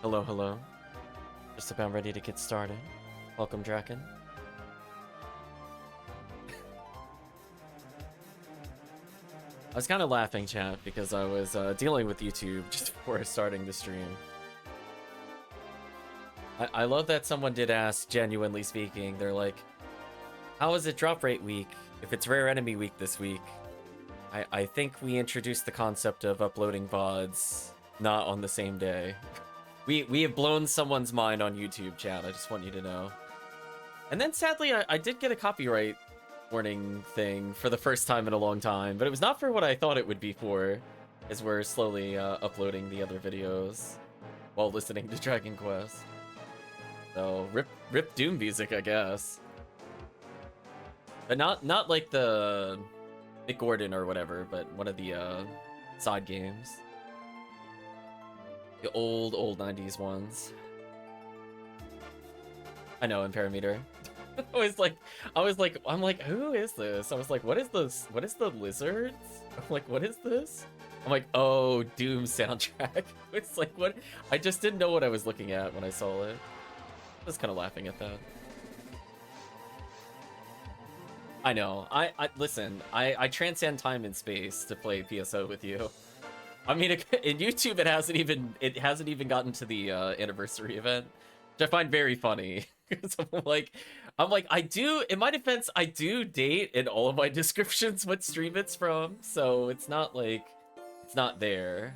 Hello, hello. Just about ready to get started. Welcome, Draken. I was kind of laughing, chat, because I was dealing with YouTube just before starting the stream. I love that someone did ask, genuinely speaking, they're like, how is it drop rate week if it's rare enemy week this week? I think we introduced the concept of uploading VODs not on the same day. We have blown someone's mind on YouTube, chat. I just want you to know. And then sadly, I did get a copyright warning thing for the first time in a long time, but it was not for what I thought it would be for, as we're slowly uploading the other videos while listening to Dragon Quest. So rip Doom music, I guess. But not like the Mick Gordon or whatever, but one of the side games. The old 90s ones. I know, Parameter. I'm like, who is this? I was like, what is this? What is the lizards? I'm like, what is this? I'm like, oh, Doom soundtrack. It's like, what? I just didn't know what I was looking at when I saw it. I was kind of laughing at that. I know. Listen, I transcend time and space to play PSO with you. I mean, in YouTube, it hasn't even gotten to the anniversary event, which I find very funny. Because I'm like, I do, in my defense, I do date in all of my descriptions what stream it's from, so it's not like, it's not there.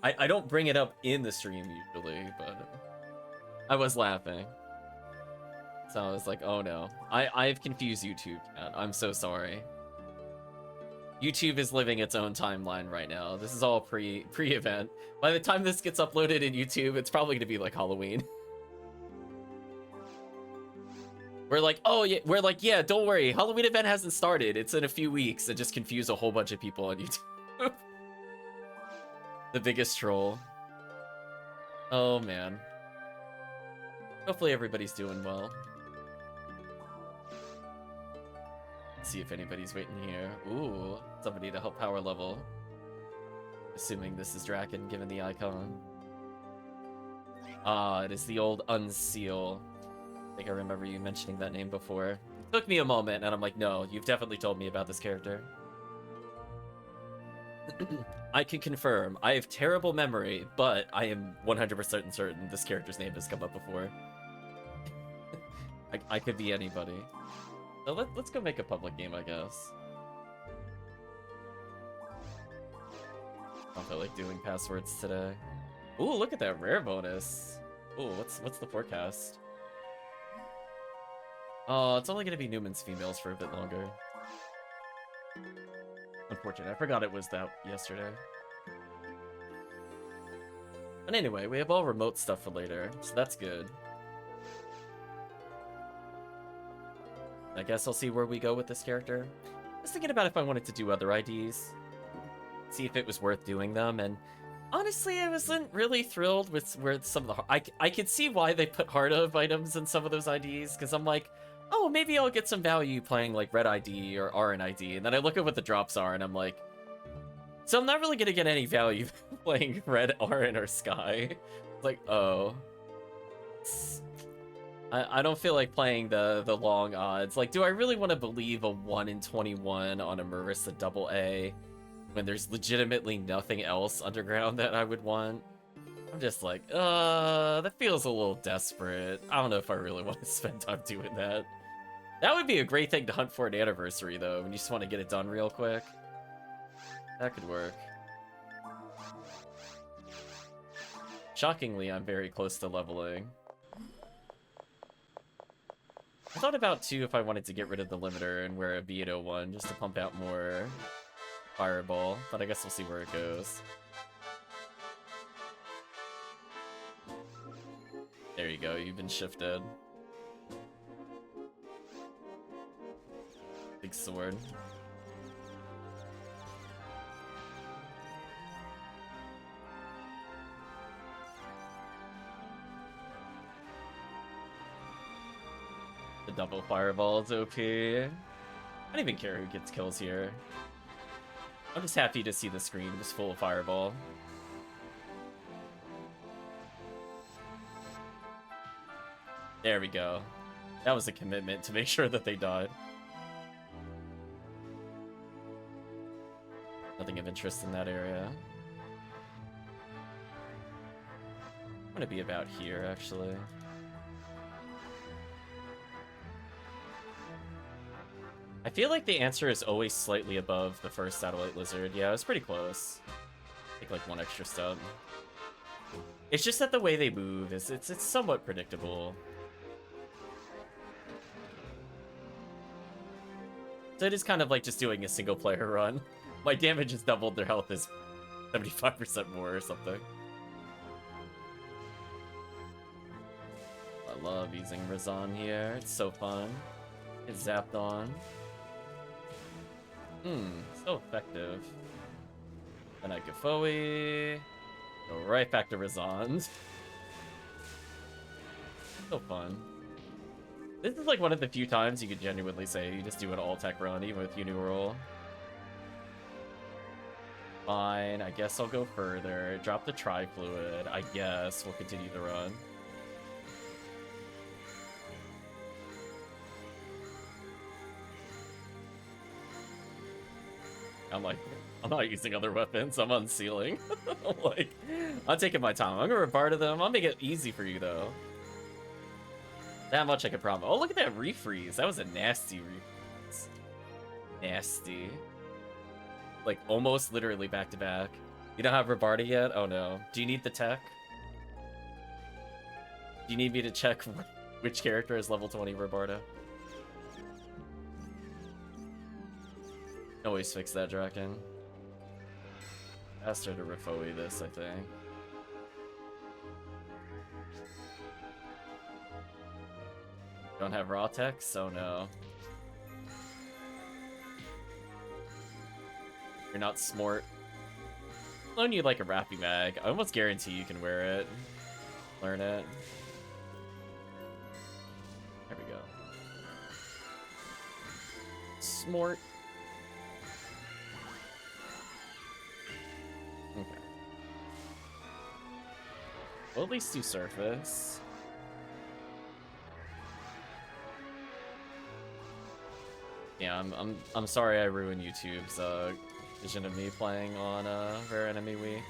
I don't bring it up in the stream usually, but I was laughing. So I was like, oh no, I've confused YouTube, chat. I'm so sorry. YouTube is living its own timeline right now. This is all pre-event. By the time this gets uploaded in YouTube, it's probably gonna be like Halloween. We're like, oh yeah, yeah, don't worry, Halloween event hasn't started. It's in a few weeks, and just confuse a whole bunch of people on YouTube. The biggest troll. Oh man. Hopefully everybody's doing well. Let's see if anybody's waiting here. Ooh, somebody to help power level. Assuming this is Draken, given the icon. Ah, it is the old Unseal. I think I remember you mentioning that name before. It took me a moment, and I'm like, no, you've definitely told me about this character. I can confirm, I have terrible memory, but I am 100% certain this character's name has come up before. I could be anybody. So let's go make a public game, I guess. I don't feel like doing passwords today. Ooh, look at that rare bonus. Ooh, what's the forecast? Oh, it's only gonna be Newman's females for a bit longer. Unfortunate. I forgot it was that yesterday. But anyway, we have all remote stuff for later, so that's good. I guess I'll see where we go with this character. I was thinking about if I wanted to do other IDs. See if it was worth doing them, and honestly, I wasn't really thrilled with where some of the... I could see why they put Heart of items in some of those IDs, because I'm like, oh, maybe I'll get some value playing like Red ID or RN ID, and then I look at what the drops are, and I'm like, so I'm not really gonna get any value playing Red, RN, or Sky. It's like, oh. I don't feel like playing the long odds. Like, do I really want to believe a 1 in 21 on a Marissa AA when there's legitimately nothing else underground that I would want? I'm just like, that feels a little desperate. I don't know if I really want to spend time doing that. That would be a great thing to hunt for an anniversary, though, when you just want to get it done real quick. That could work. Shockingly, I'm very close to leveling. I thought about, too, if I wanted to get rid of the limiter and wear a B801 just to pump out more Fireball, but I guess we'll see where it goes. There you go, you've been shifted. Big sword. The double fireball is OP. I don't even care who gets kills here. I'm just happy to see the screen just full of fireball. There we go. That was a commitment to make sure that they died. Nothing of interest in that area. I'm gonna be about here, actually. I feel like the answer is always slightly above the first satellite lizard. Yeah, it was pretty close. Take like one extra step. It's just that the way they move is it's somewhat predictable. So it is kind of like just doing a single player run. My damage is doubled, their health is 75% more or something. I love using Razan here, it's so fun. It's zapped on. So effective. Then I Gafoe. Go right back to Razan. So fun. This is like one of the few times you could genuinely say you just do an all-tech run, even with Uniroll. Fine, I guess I'll go further. Drop the Tri-Fluid. I guess we'll continue the run. I'm like, I'm not using other weapons. I'm unsealing. Like, I'm taking my time. I'm gonna Rebarta them. I'll make it easy for you, though. That much I can promise. Oh, look at that refreeze. That was a nasty refreeze. Nasty. Like, almost literally back-to-back. You don't have Rebarta yet? Oh, no. Do you need the tech? Do you need me to check which character is level 20 Rebarta? Always fix that, Draken. Asked her to Refoe this, I think. Don't have raw techs? Oh no. You're not smart. I'll loan you like a Rappy Mag. I almost guarantee you can wear it. Learn it. There we go. Smart. Okay. We'll at least do surface. Yeah, I'm sorry I ruined YouTube's vision of me playing on Rare Enemy Week.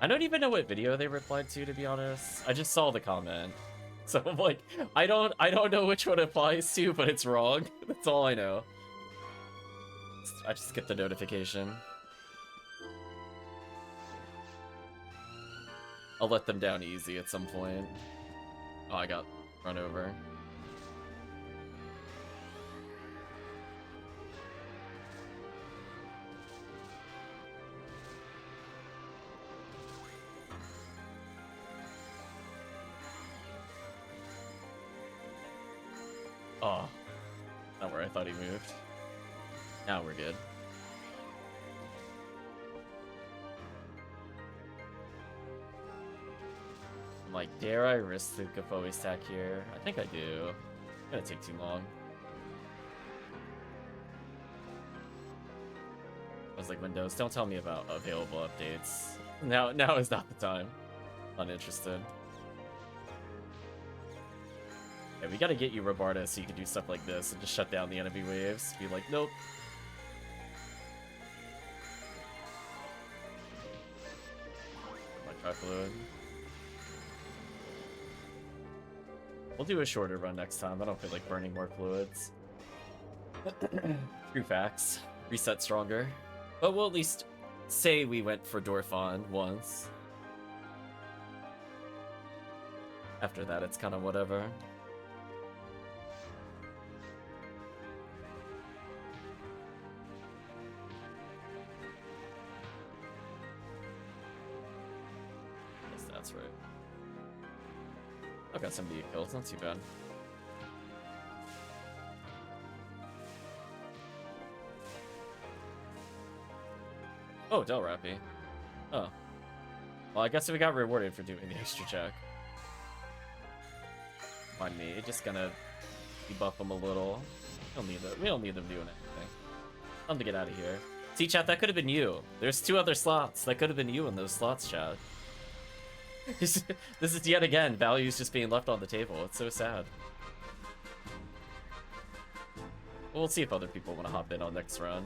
I don't even know what video they replied to be honest. I just saw the comment. So I'm like, I don't know which one it applies to, but it's wrong. That's all I know. I just get the notification. I'll let them down easy at some point. Oh, I got run over. Oh, not where I thought he moved. Now we're good. I'm like, dare I risk the Gafoe stack here? I think I do. It's gonna take too long. I was like, Windows, don't tell me about available updates. Now is not the time. Uninterested. Yeah, we gotta get you Rebarta so you can do stuff like this and just shut down the enemy waves. Be like, nope. My Tri-Fluid. We'll do a shorter run next time. I don't feel like burning more fluids. True facts. Reset stronger. But we'll at least say we went for Dorfon once. After that, it's kind of whatever. Yes, that's right. I've got some B kills, not too bad. Oh, Del Rappy. Oh. Well, I guess we got rewarded for doing the extra check. Mind me, just gonna debuff them a little. We don't need them doing anything. Time to get out of here. See, chat, that could have been you. There's 2 other slots. That could have been you in those slots, chat. This is yet again values just being left on the table. It's so sad. We'll see if other people want to hop in on next run.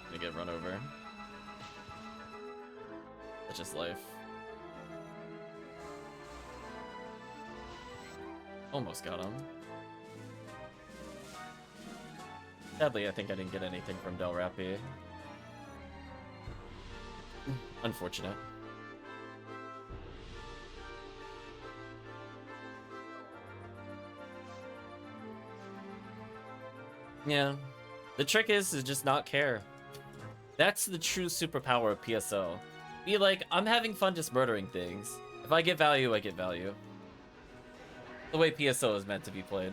Gonna get run over. That's just life. Almost got him. Sadly, I think I didn't get anything from Del Rappy. Unfortunate. Yeah. The trick is to just not care. That's the true superpower of PSO. Be like, I'm having fun just murdering things. If I get value, I get value. The way PSO is meant to be played.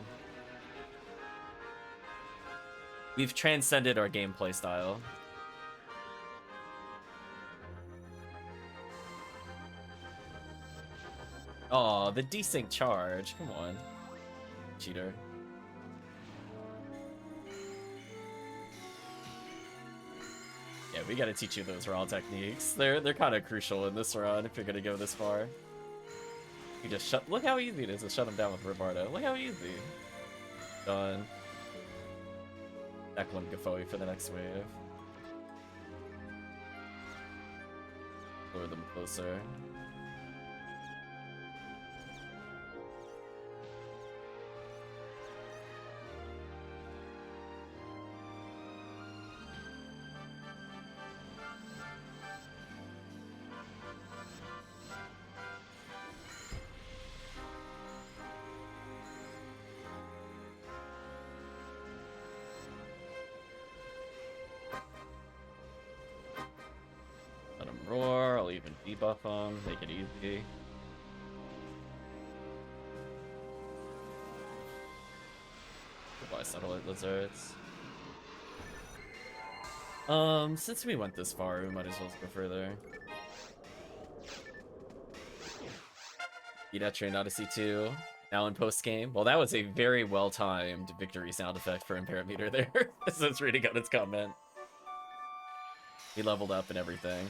We've transcended our gameplay style. Aw, the desync charge. Come on. Cheater. Yeah, we gotta teach you those raw techniques. They're kind of crucial in this run if you're gonna go this far. You just shut. Look how easy it is to shut him down with Robardo. Look how easy. Done. Back one Gafoe for the next wave. Lure them closer. Roar, I'll even debuff them, make it easy. Goodbye, satellite lizards. Since we went this far, we might as well go further. Beat Train Odyssey 2, now in post-game. Well, that was a very well-timed victory sound effect for Imperameter there. Since reading out its comment. He leveled up and everything.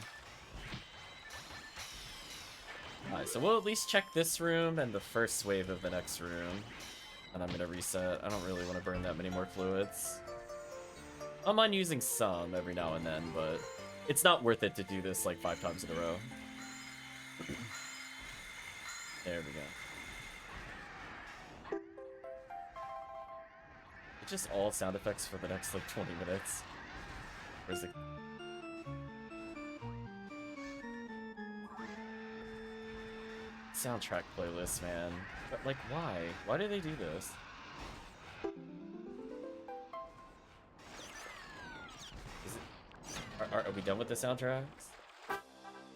Alright, so we'll at least check this room and the first wave of the next room. And I'm gonna reset. I don't really want to burn that many more fluids. I'm on using some every now and then, but it's not worth it to do this like 5 times in a row. There we go. It's just all sound effects for the next like 20 minutes. Where's the... soundtrack playlist, man. But like, why? Why do they do this? Is it... Are we done with the soundtracks?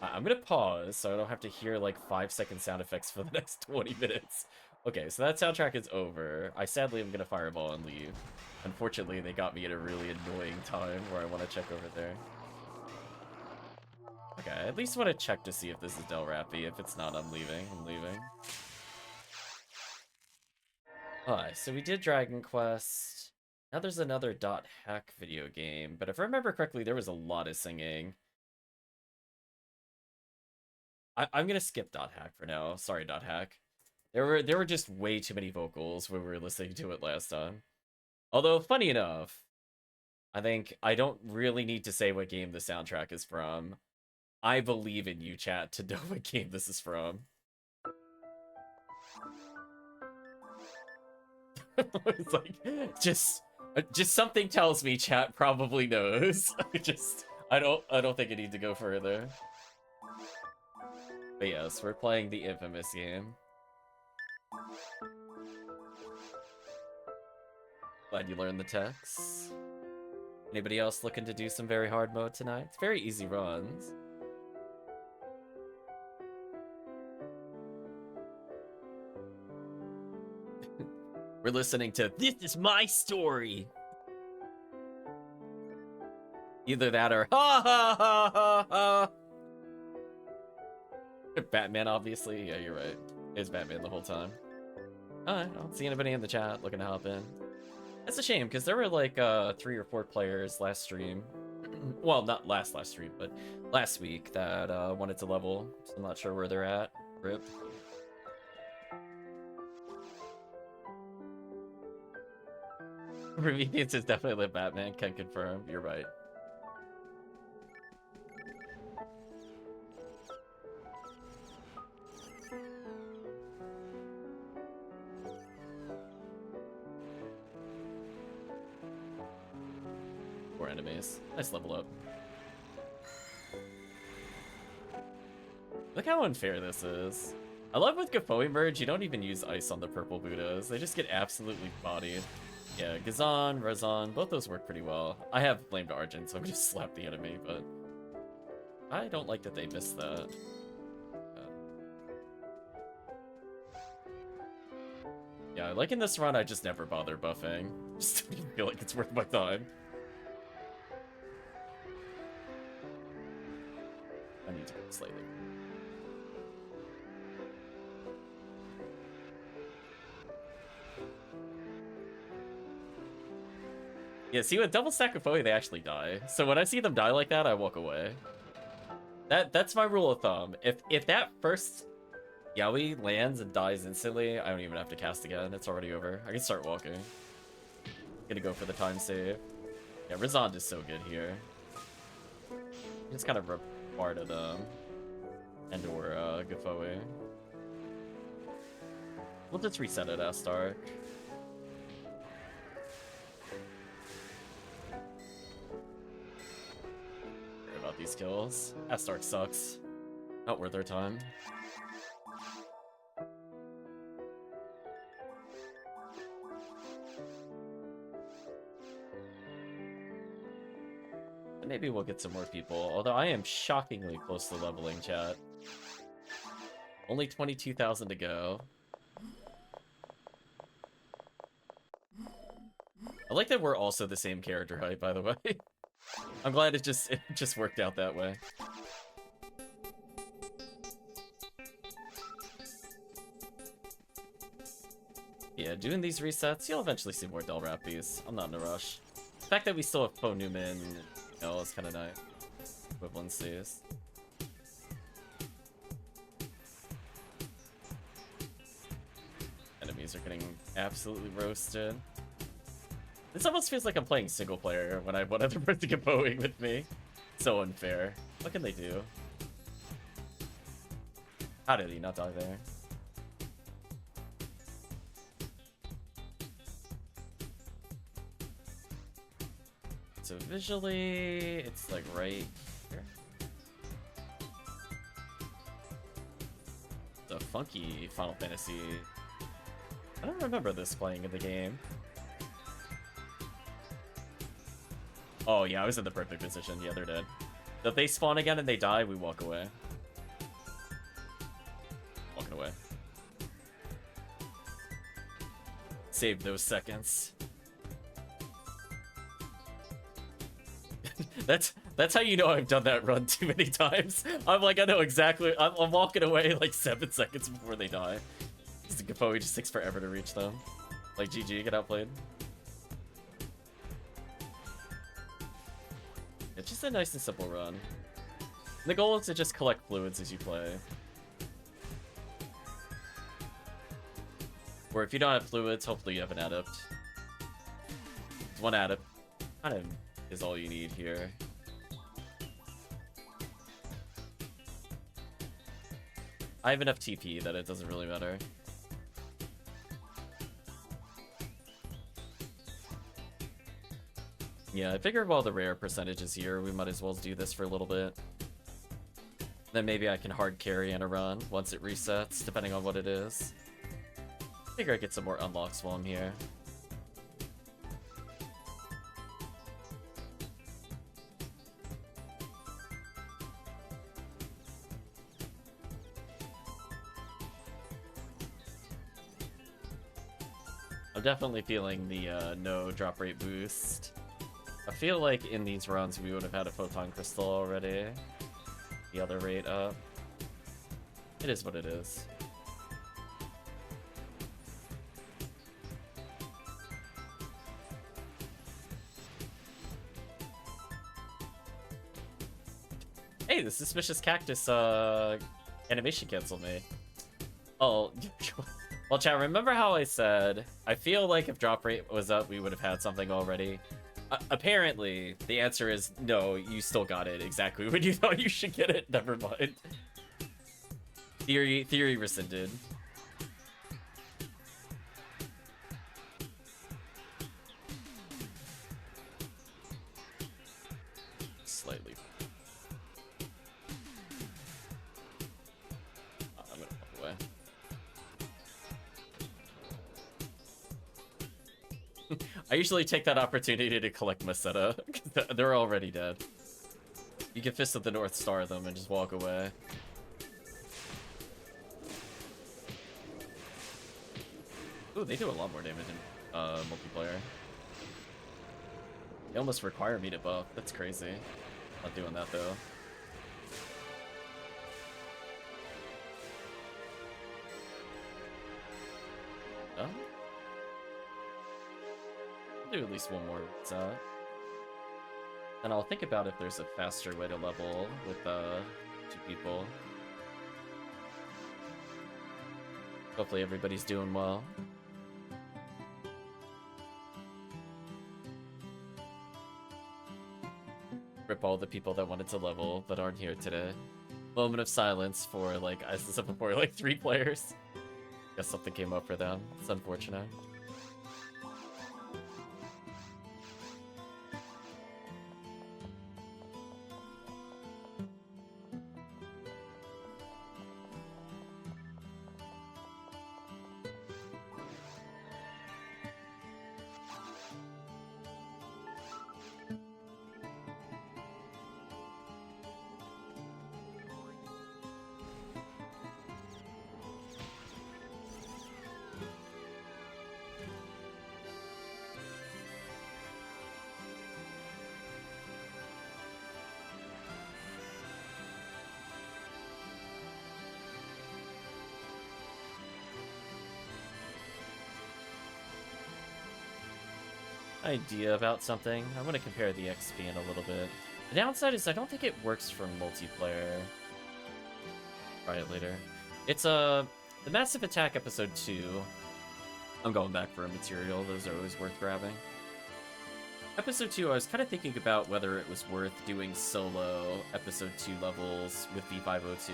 I'm gonna pause so I don't have to hear like 5-second sound effects for the next 20 minutes. Okay, so that soundtrack is over. I sadly am gonna fireball and leave. Unfortunately, they got me at a really annoying time where I want to check over there. Okay, I at least want to check to see if this is Del Rappy. If it's not, I'm leaving. I'm leaving. Alright, so we did Dragon Quest. Now there's another .hack video game, but if I remember correctly, there was a lot of singing. I'm gonna skip .hack for now. Sorry, .hack. There were just way too many vocals when we were listening to it last time. Although, funny enough, I think I don't really need to say what game the soundtrack is from. I believe in you, chat, to know what game this is from. It's like, just something tells me chat probably knows. I don't think I need to go further. But yes, we're playing the infamous game. Glad you learned the text. Anybody else looking to do some very hard mode tonight? It's very easy runs. We're listening to This Is My Story. Either that or ha ha ha ha ha. Batman, obviously. Yeah, you're right. It's Batman the whole time. I don't see anybody in the chat looking to hop in. That's a shame, because there were like 3 or 4 players last stream. Well, not last stream, but last week that wanted to level. So I'm not sure where they're at. RIP. Convenience is definitely Batman, can confirm. You're right. More enemies. Nice level up. Look how unfair this is. I love with Gafoi merge, you don't even use ice on the purple Buddhas. They just get absolutely bodied. Yeah, Gazan, Razan, both those work pretty well. I have blamed Argent, so I'm gonna slap the enemy, but I don't like that they missed that. Yeah, like in this run, I just never bother buffing. Just don't even feel like it's worth my time. I need to go slightly. Yeah, see, with double stack of Foe, they actually die. So when I see them die like that, I walk away. That's my rule of thumb. If that first Yowie lands and dies instantly, I don't even have to cast again. It's already over. I can start walking. Gonna go for the time save. Yeah, Rizand is so good here. Just kind of rip part of them. And or Gafoe. We'll just reset it as Stark. About these kills. Astark sucks. Not worth our time. And maybe we'll get some more people, although I am shockingly close to leveling, chat. Only 22,000 to go. I like that we're also the same character height, by the way. I'm glad it just worked out that way. Yeah, doing these resets, you'll eventually see more Del Rappies. I'm not in a rush. The fact that we still have Poe Newman, you know, is kind of nice. Equivalencies. Enemies are getting absolutely roasted. This almost feels like I'm playing single player when I have one other person Poeing with me. So unfair. What can they do? How did he not die there? So visually, it's like right here. The funky Final Fantasy. I don't remember this playing in the game. Oh yeah, I was in the perfect position. Yeah, they're dead. So if they spawn again and they die, we walk away. Walking away. Save those seconds. That's how you know I've done that run too many times. I'm like, I know exactly. I'm walking away like 7 seconds before they die. Because the Gafoe just takes forever to reach them. Like GG, get outplayed. It's just a nice and simple run. And the goal is to just collect fluids as you play. Or if you don't have fluids, hopefully you have an adept. One adept kind of is all you need here. I have enough TP that it doesn't really matter. Yeah, I figured while the rare percentage is here, we might as well do this for a little bit. Then maybe I can hard carry in a run once it resets, depending on what it is. I figure I get some more unlocks while I'm here. I'm definitely feeling the no drop rate boost. I feel like in these runs we would have had a photon crystal already. The other rate up. It is what it is. Hey, the suspicious cactus animation canceled me. Oh, well, chat, remember how I said, I feel like if drop rate was up, we would have had something already? Apparently, the answer is no, you still got it exactly when you thought you should get it. Never mind. Theory rescinded. Slightly. I'm gonna walk away. I usually take that opportunity to collect Masetta, because they're already dead. You can Fist of the North Star them and just walk away. Ooh, they do a lot more damage in multiplayer. They almost require me to buff. That's crazy. Not doing that though. Oh? I'll do at least one more set. And I'll think about if there's a faster way to level with 2 people. Hopefully everybody's doing well. Rip all the people that wanted to level but aren't here today. Moment of silence for, like, as I said before, like 3 players. Guess something came up for them. It's unfortunate. Idea about something. I'm gonna compare the XP in a little bit. The downside is I don't think it works for multiplayer. Try it later. It's the Massive Attack episode 2. I'm going back for a material. Those are always worth grabbing. Episode 2, I was kind of thinking about whether it was worth doing solo episode 2 levels with V502.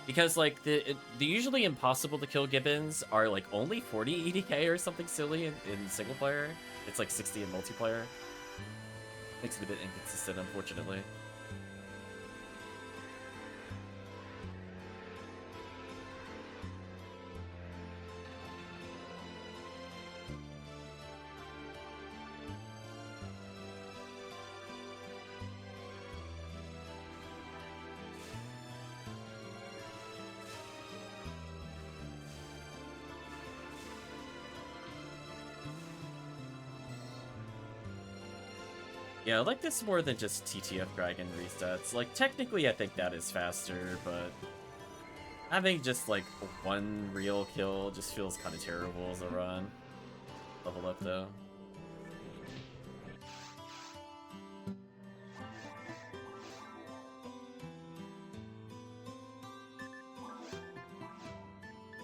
Because, like, the usually impossible to kill Gibbons are, like, only 40 EDK or something silly in single player. It's, like, 60 in multiplayer. Makes it a bit inconsistent, unfortunately. Yeah, I like this more than just TTF Dragon resets. Like, technically I think that is faster, but having just, like, one real kill just feels kind of terrible as a run. Level up, though.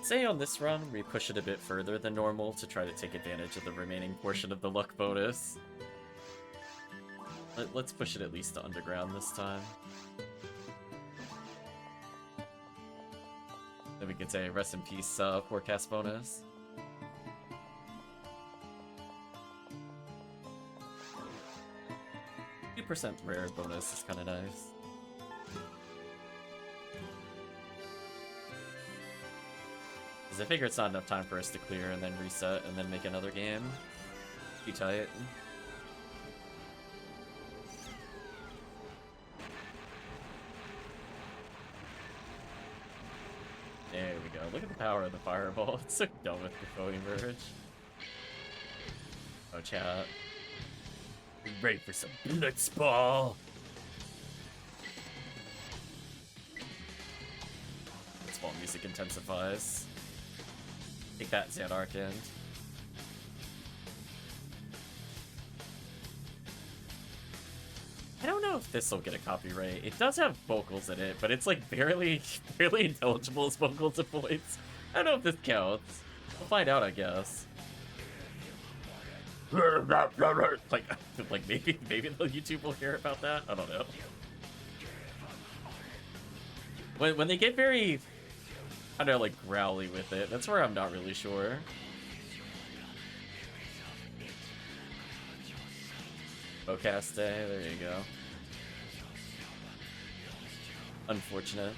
Say on this run, we push it a bit further than normal to try to take advantage of the remaining portion of the luck bonus. Let's push it at least to underground this time. Then we can say rest in peace, forecast bonus. %2 rare bonus is kind of nice. Because I figure it's not enough time for us to clear and then reset and then make another game. Be tight. There we go. Look at the power of the fireball. It's so dumb with the foe emerge. Oh, chat. Ready for some blitzball. Blitzball music intensifies. Take that, AntaresConvoy. I don't know know if this will get a copyright. It does have vocals in it, but it's like barely intelligible as vocals and voice. I don't know if this counts. We'll find out, I guess. Like maybe the YouTube will hear about that. I don't know. When they get very kind of like growly with it, that's where I'm not really sure. Forecast day, there you go. Unfortunate.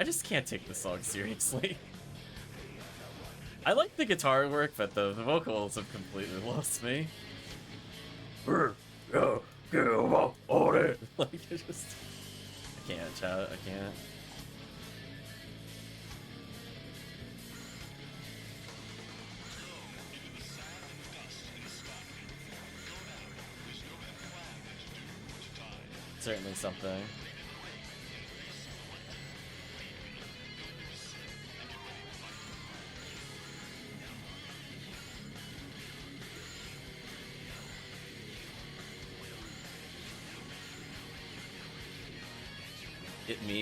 I just can't take this song seriously. I like the guitar work, but the vocals have completely lost me. Like, it just... I can't, chat, I can't. Certainly something.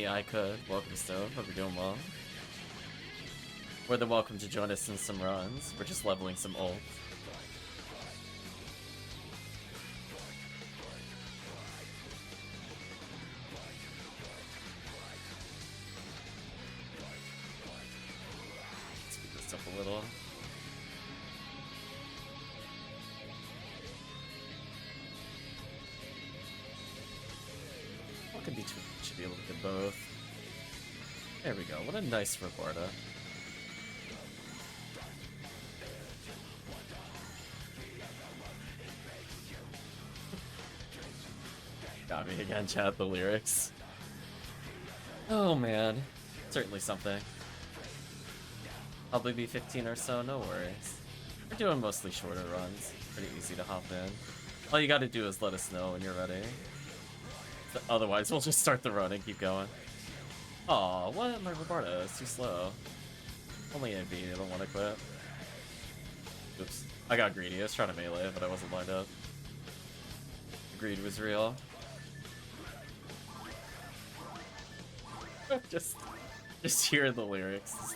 I could. Welcome, Stove. Hope you're doing well. More than welcome to join us in some runs. We're just leveling some ult. Speed this up a little. What in between? Should be able to get both. There we go. What a nice Roborda. Got me again, chat, the lyrics. Oh man. Certainly something. Probably be 15 or so, no worries. We're doing mostly shorter runs. Pretty easy to hop in. All you gotta do is let us know when you're ready. Otherwise, we'll just start the run and keep going. Aw, what? My Roborda is too slow. Only AB, I don't want to quit. Oops. I got greedy. I was trying to melee, but I wasn't lined up. The greed was real. just hear the lyrics.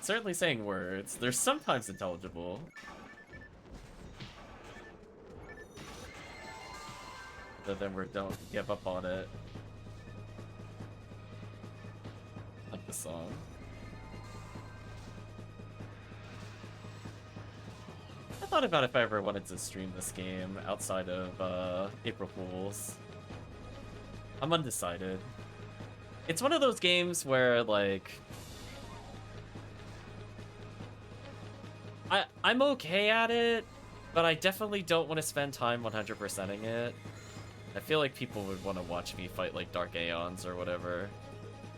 Certainly saying words. They're sometimes intelligible. But then we don't give up on it. Like the song. I thought about if I ever wanted to stream this game outside of April Fools. I'm undecided. It's one of those games where like I'm okay at it, but I definitely don't want to spend time 100%ing it. I feel like people would want to watch me fight like Dark Aeons or whatever.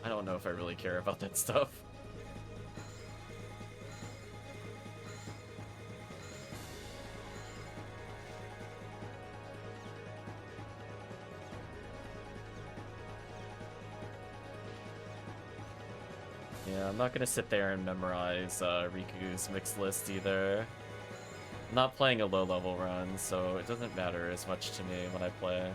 I don't know if I really care about that stuff. Yeah, I'm not gonna sit there and memorize Riku's mixed list either. I'm not playing a low-level run, so it doesn't matter as much to me when I play.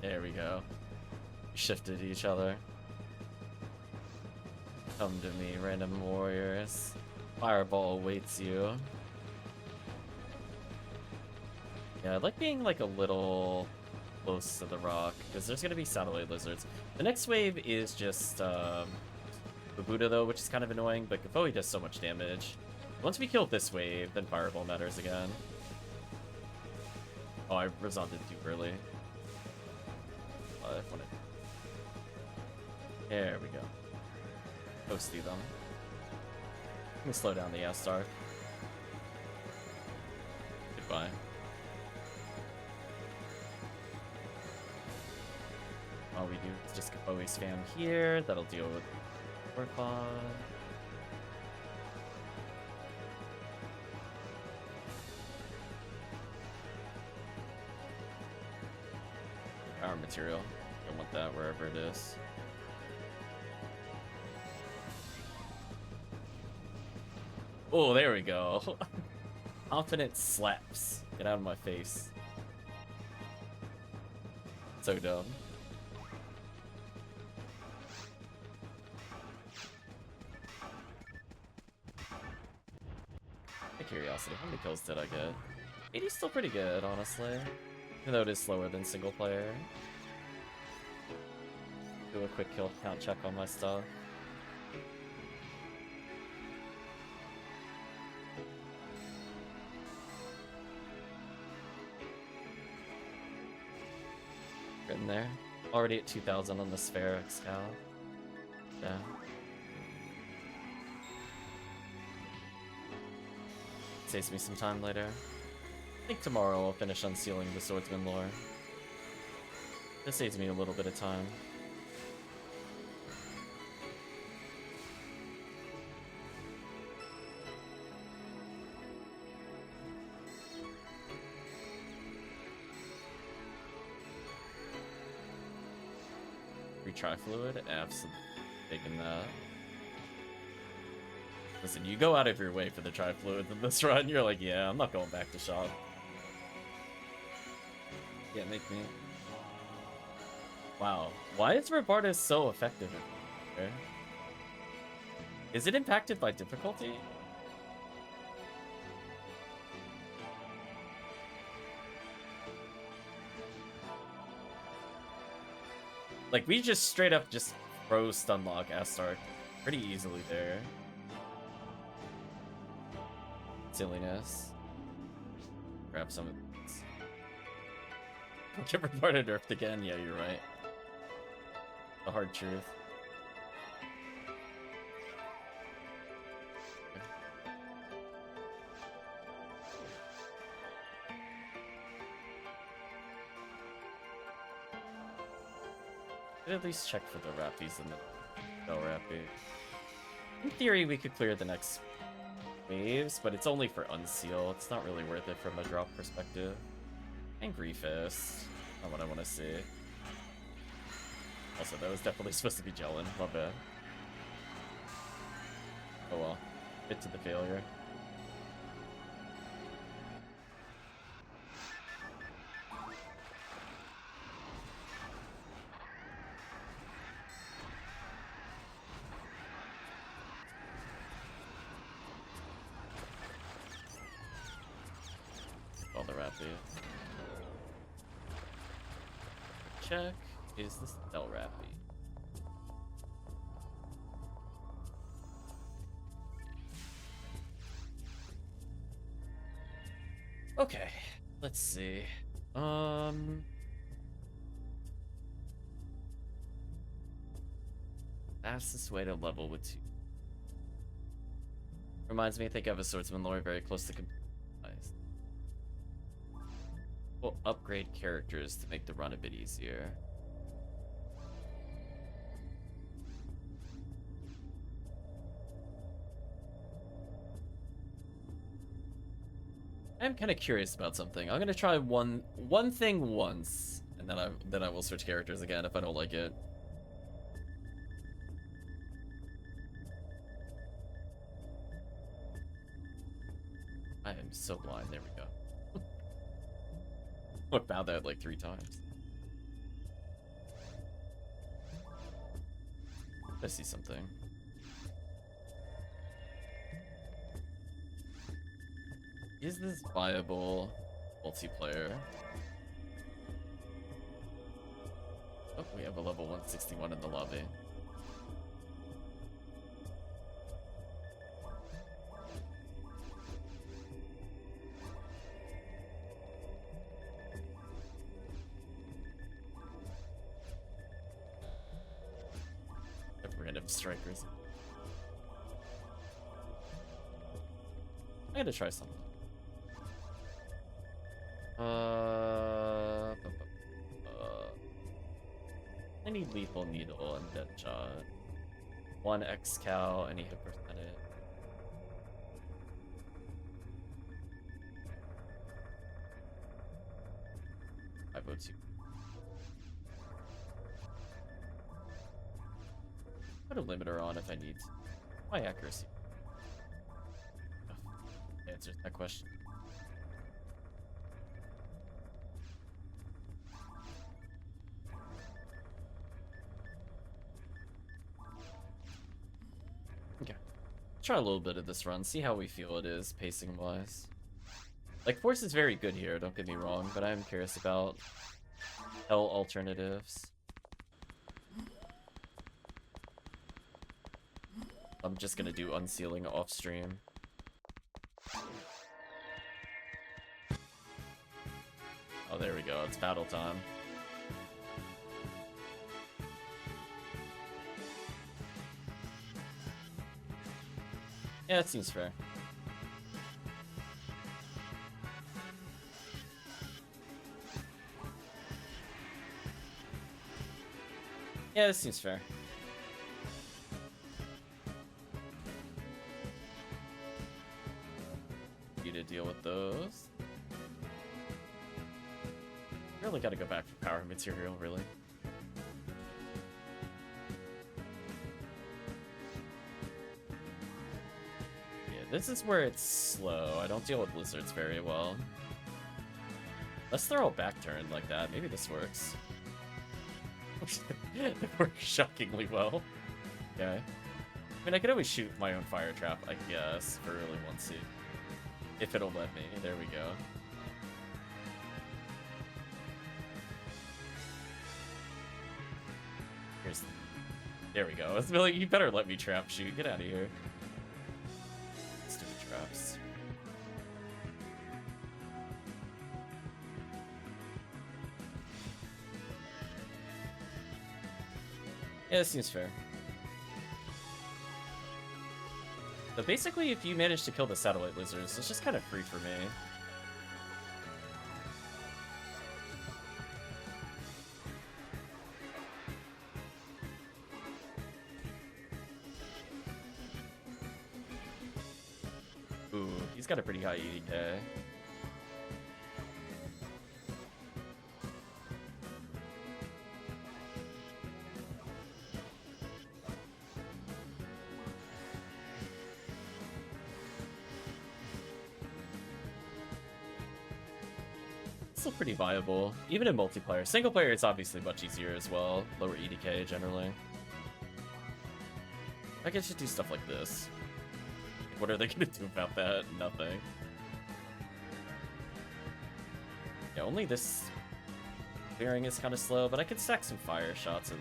There we go. Shifted each other. Come to me, random warriors. Fireball awaits you. Yeah, I like being like a little close to the rock, because there's gonna be satellite lizards. The next wave is just Babuda though, which is kind of annoying, but Gafoi does so much damage. Once we kill this wave, then Fireball matters again. Oh, I responded too early. There we go. Toasty them. Let me slow down the S-Star. Goodbye. All we do is just goodbye. Always spam here. That'll deal with work on. Power material. Don't want that wherever it is. Oh, there we go. Confident slaps. Get out of my face. So dumb. Curiosity, how many kills did I get? 80's still pretty good, honestly. Even though it is slower than single player. Do a quick kill count check on my stuff. Getting there. Already at 2,000 on the Sphere Excal. Yeah. Saves me some time later. I think tomorrow I'll finish unsealing the Swordsman lore. This saves me a little bit of time. Retry fluid? Absolutely taking that. Listen, you go out of your way for the tri-fluids in this run, you're like, yeah, I'm not going back to shop. Yeah, make me. Wow. Why is Robartus so effective? Okay. Is it impacted by difficulty? Like, we just straight up just throw stunlock Astark pretty easily there. Silliness. Grab some of this. Get reported nerfed again. Yeah, you're right. The hard truth. Could at least check for the Rappies and the Bell Rappy. In theory, we could clear the next waves, but it's only for unseal. It's not really worth it from a drop perspective. Angry Fist. Not what I want to see. Also, that was definitely supposed to be gelling. My bad. Oh well. Bit to the failure. Check. Is this Del Rappy? Okay, let's see. Fastest way to level with 2. Reminds me, I think I have a Swordsman lore very close to complete. We'll upgrade characters to make the run a bit easier. I'm kind of curious about something. I'm gonna try one thing once, and then I will switch characters again if I don't like it. I am so blind. There we go. I found that like 3 times. I see something. Is this viable multiplayer? Oh, we have a level 161 in the lobby. Random strikers. I had to try something. I need lethal needle and dead shot. 1 X cow, any hit percentage. I vote 2. Put a limiter on if I need to. My accuracy answers that question. Okay. Try a little bit of this run, see how we feel it is, pacing-wise. Like, Force is very good here, don't get me wrong, but I'm curious about Hell alternatives. I'm just gonna do unsealing off stream. Oh, there we go, it's battle time. Yeah, it seems fair. Yeah, this seems fair. You to deal with those. Really gotta go back for power material, really. Yeah, this is where it's slow. I don't deal with lizards very well. Unless they're all back turned like that. Maybe this works. It works shockingly well. Okay. I mean, I could always shoot my own fire trap, I guess, for early 1C. If it'll let me. There we go. Here's... There we go. It's like, you better let me trap shoot. Get out of here. Stupid traps. Yeah, this seems fair. So basically, if you manage to kill the satellite lizards, it's just kind of free for me. Ooh, he's got a pretty high EDK. Still pretty viable, even in multiplayer. Single player, it's obviously much easier as well. Lower EDK generally. I guess just do stuff like this. What are they gonna do about that? Nothing. Yeah, only this clearing is kind of slow, but I could stack some fire shots and...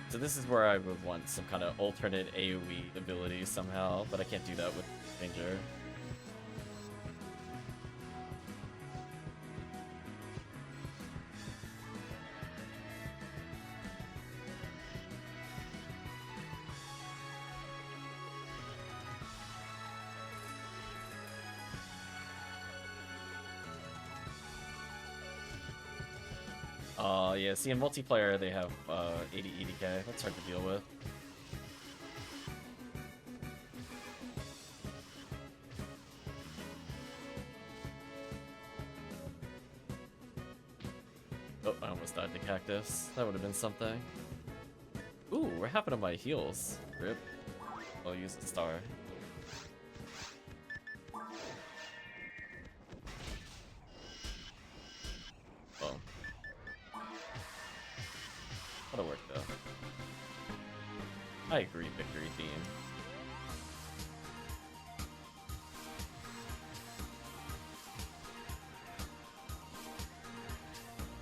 So this is where I would want some kind of alternate AoE ability somehow, but I can't do that with Danger. Yeah, see, in multiplayer, they have 80 EDK. That's hard to deal with. Oh, I almost died to cactus. That would have been something. Ooh, what happened to my heals? Rip. I'll use a star. That'll work though. I agree, victory theme.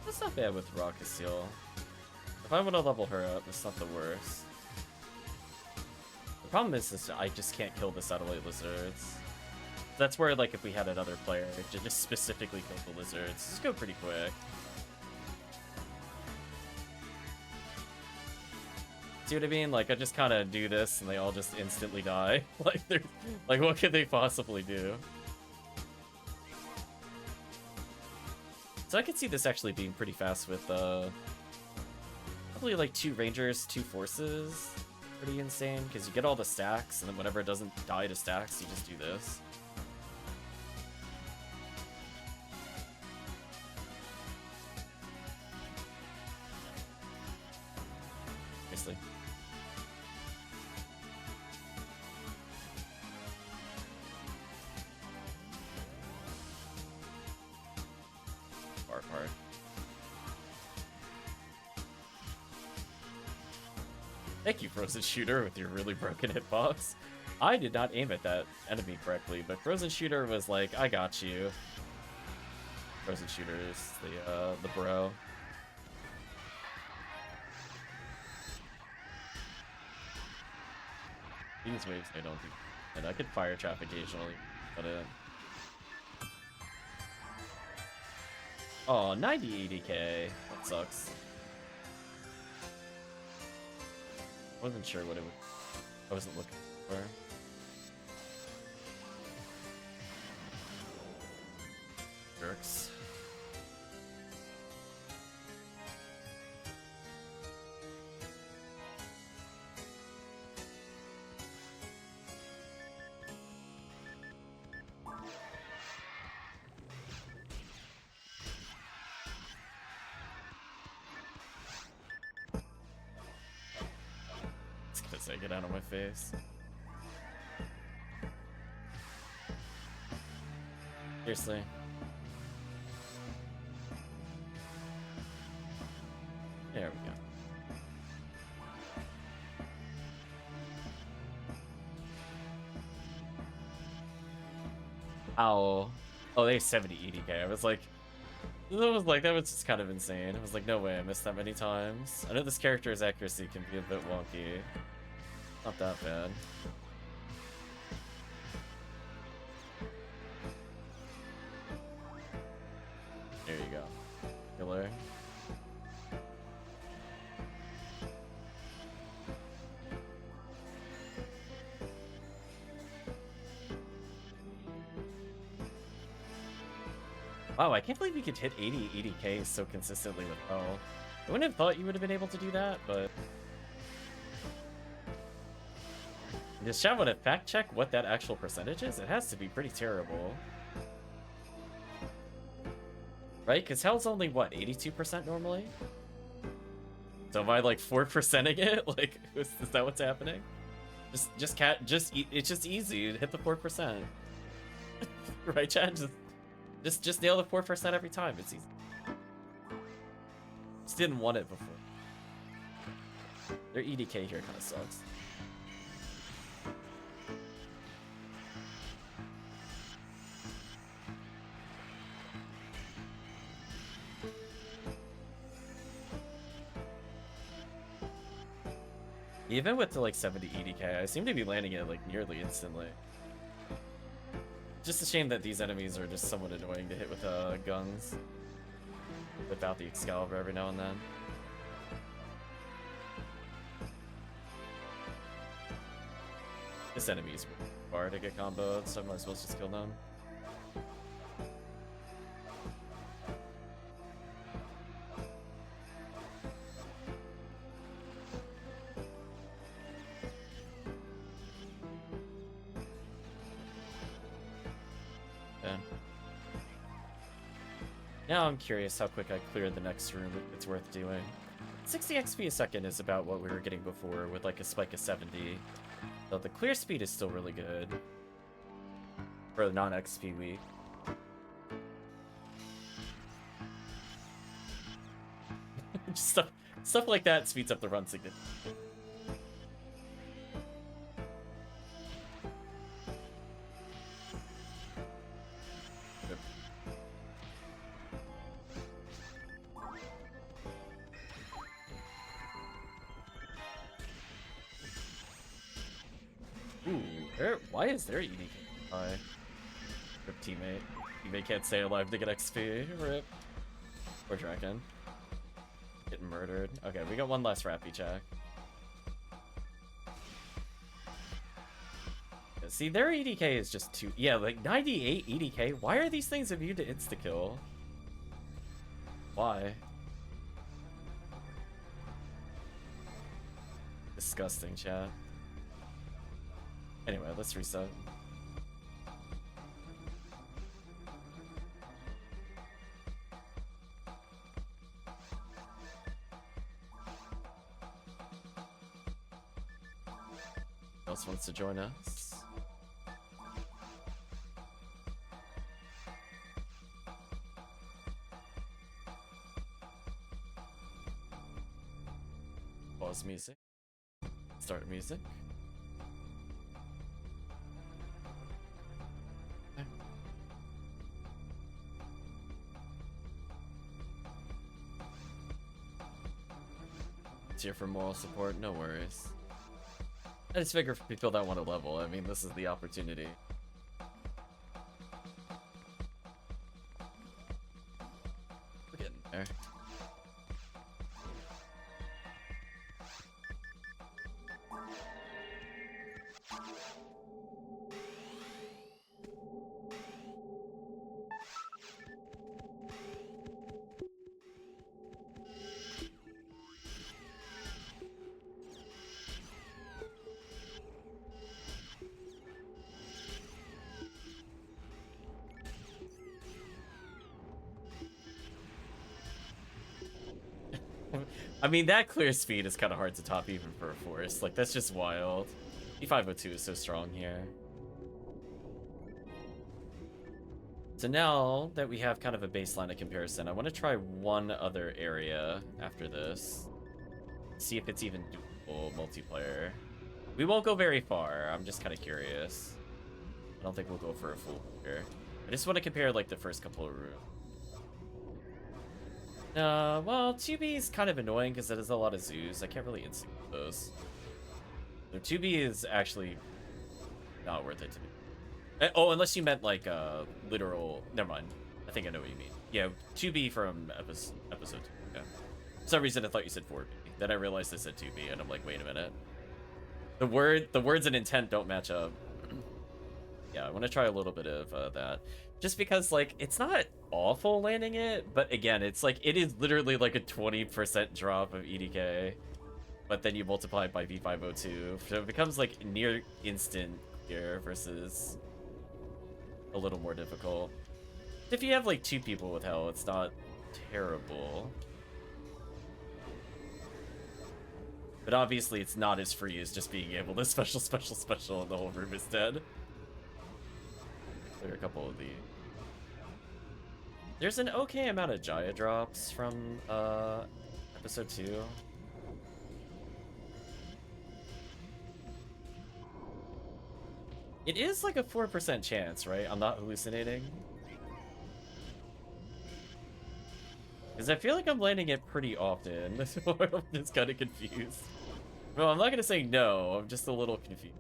That's not bad with Rocket Seal. If I want to level her up, it's not the worst. The problem is I just can't kill the satellite lizards. That's where, like, if we had another player, to just specifically kill the lizards, just go pretty quick. See what I mean? Like, I just kind of do this, and they all just instantly die. Like, they're like, what could they possibly do? So I could see this actually being pretty fast with probably like 2 Rangers, 2 Forces. Pretty insane, because you get all the stacks, and then whenever it doesn't die to stacks, you just do this. Obviously. Part. Thank you, Frozen Shooter, with your really broken hitbox. I did not aim at that enemy correctly, but Frozen Shooter was like, I got you. Frozen Shooter is the bro. These waves, I don't do. And I could fire trap occasionally, but oh, 90-80k. That sucks. Wasn't sure what it would. I wasn't looking for. Jerks. Say, get out of my face. Seriously. There we go. Ow. Oh, they have 70-80k. I was like, that was just kind of insane. I was like, no way, I missed that many times. I know this character's accuracy can be a bit wonky. Not that bad. There you go. Killer. Wow, I can't believe you could hit 80-80k so consistently with Hell. I wouldn't have thought you would have been able to do that, but... Does chat want to fact check what that actual percentage is? It has to be pretty terrible. Right? Because Hell's only, what, 82% normally? So am I, like, 4%ing it? Like, is that what's happening? It's just easy to hit the 4%. Right, chat? Just nail the 4% every time. It's easy. Just didn't want it before. Their EDK here kind of sucks. Even with the like 70-80k, I seem to be landing it like nearly instantly. Just a shame that these enemies are just somewhat annoying to hit with guns. Without the Excalibur every now and then. This enemy is far to get comboed, so I might as well just kill them. Now I'm curious how quick I cleared the next room, if it's worth doing. 60 XP a second is about what we were getting before, with like a spike of 70. So the clear speed is still really good. For the non-XP week. Stuff like that speeds up the run significantly. Why is their EDK high? Rip teammate. Teammate can't stay alive to get XP. Rip. Poor Draken. Getting murdered. Okay, we got one last Rappy check. Yeah, see, their EDK is just too... Yeah, like 98 EDK. Why are these things immune to insta-kill? Why? Disgusting, chat. Anyway, let's reset. Who else wants to join us? Pause music. Start music. Okay. It's here for moral support, no worries. I just figure for people that want to level, I mean, this is the opportunity. We're getting there. I mean, that clear speed is kind of hard to top even for a forest. Like, that's just wild. E502 is so strong here. So now that we have kind of a baseline of comparison, I want to try one other area after this. See if it's even doable multiplayer. We won't go very far. I'm just kind of curious. I don't think we'll go for a full here. I just want to compare, like, the first couple of rooms. Well, 2B is kind of annoying because it has a lot of zoos. I can't really instant those. So 2B is actually not worth it to me. Oh, unless you meant like literal. Never mind. I think I know what you mean. Yeah, 2B from episode 2. Yeah. For some reason, I thought you said 4B. Then I realized I said 2B, and I'm like, wait a minute. The words and intent don't match up. Yeah, I want to try a little bit of that. Just because, like, it's not awful landing it, but again, it's like, it is literally like a 20% drop of EDK, but then you multiply it by V502, so it becomes like near instant here versus a little more difficult. If you have like 2 people with hell, it's not terrible. But obviously it's not as free as just being able to special and the whole room is dead. Clear a couple of the... There's an okay amount of Jaya drops from episode 2. It is like a 4% chance, right? I'm not hallucinating. Because I feel like I'm landing it pretty often. So I'm just kind of confused. No, I'm not going to say no. I'm just a little confused.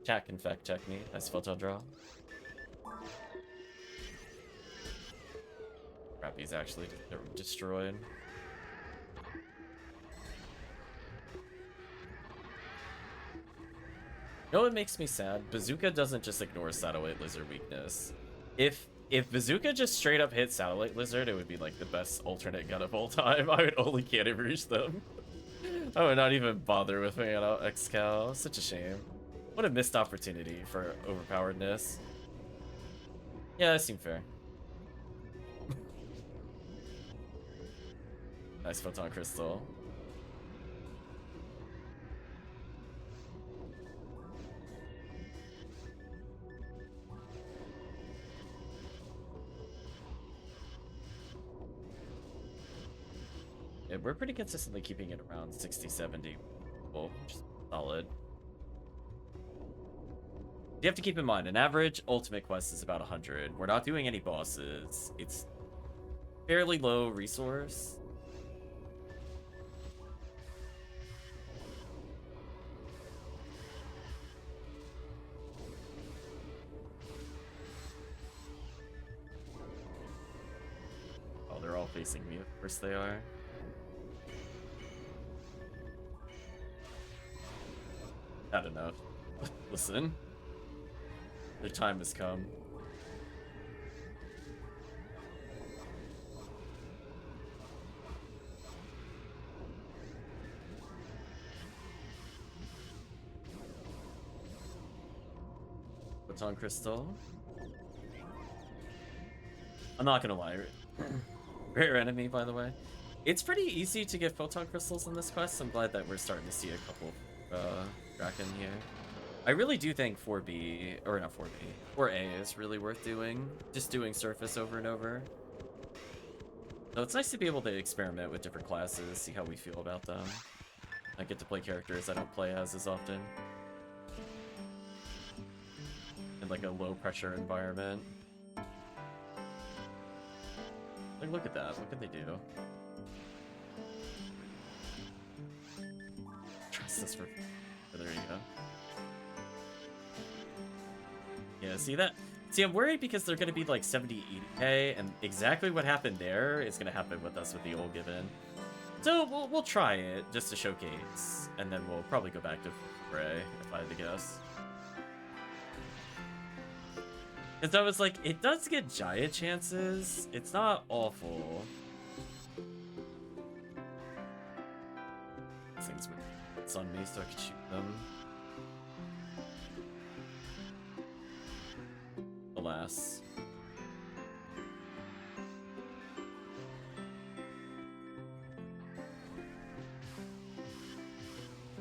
Chat can fact check me. Nice photo draw. Crap, he's actually destroyed. You know what makes me sad? Bazooka doesn't just ignore Satellite Lizard weakness. If Bazooka just straight up hit Satellite Lizard, it would be like the best alternate gun of all time. I would only cannon rouge them. I would not even bother with me out X-Cow. Such a shame. What a missed opportunity for overpoweredness. Yeah, that seemed fair. Nice Photon Crystal. Yeah, we're pretty consistently keeping it around 60, 70. Well, which is solid. You have to keep in mind, an average ultimate quest is about 100. We're not doing any bosses. It's fairly low resource. Oh, they're all facing me. Of course they are. Not enough. Listen. Their time has come. Photon Crystal. I'm not gonna lie. Rare enemy, by the way. It's pretty easy to get Photon Crystals in this quest. I'm glad that we're starting to see a couple Draken here. I really do think 4B, or not 4B, 4A is really worth doing. Just doing surface over and over. So it's nice to be able to experiment with different classes, see how we feel about them. I get to play characters I don't play as often. In like a low pressure environment. Like, look at that. What can they do? Trust this for... Oh, there you go. Yeah, see that? See, I'm worried because they're going to be like 70, 80k, and exactly what happened there is going to happen with us with the old given. So we'll try it just to showcase, and then we'll probably go back to Bray if I had to guess. Because I was like, it does get giant chances. It's not awful. These things with on me so I could shoot them. Alas.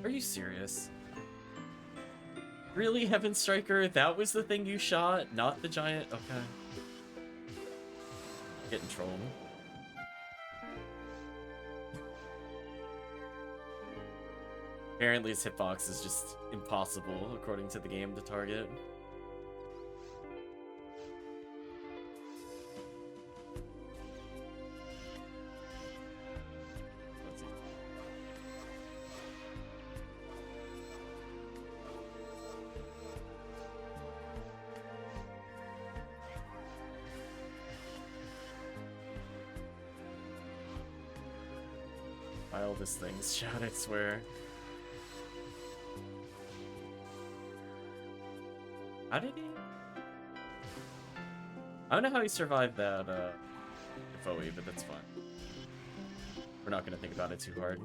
Are you serious? Really, Heaven Striker? That was the thing you shot? Not the giant? Okay. Getting trolled. Apparently his hitbox is just impossible, according to the game, to target. This thing's shot, I swear. How did he? I don't know how he survived that FOE, but that's fine. We're not gonna think about it too hard.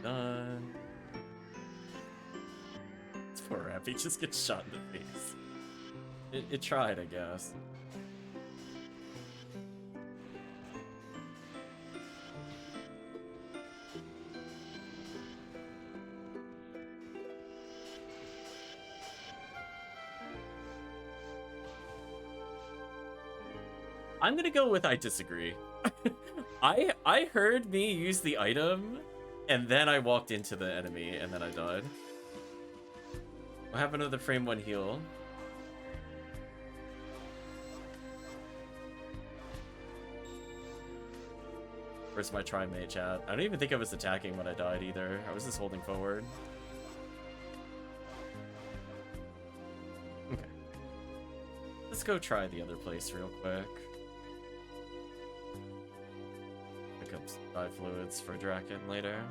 Done. This poor rap, he just gets shot in the face. It tried, I guess. I'm gonna go with I disagree. I heard me use the item, and then I walked into the enemy, and then I died. What happened to the frame 1 heal? Where's my trimate chat? I don't even think I was attacking when I died either. I was just holding forward. Okay. Let's go try the other place real quick. Pick up some dye fluids for Draken later.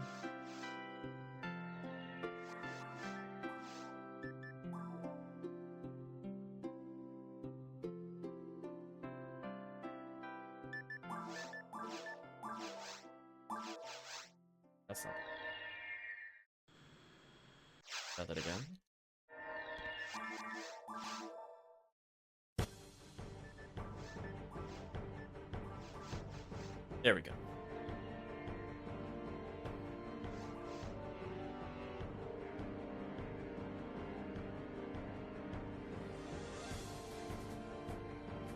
That's not bad. Try that again. There we go.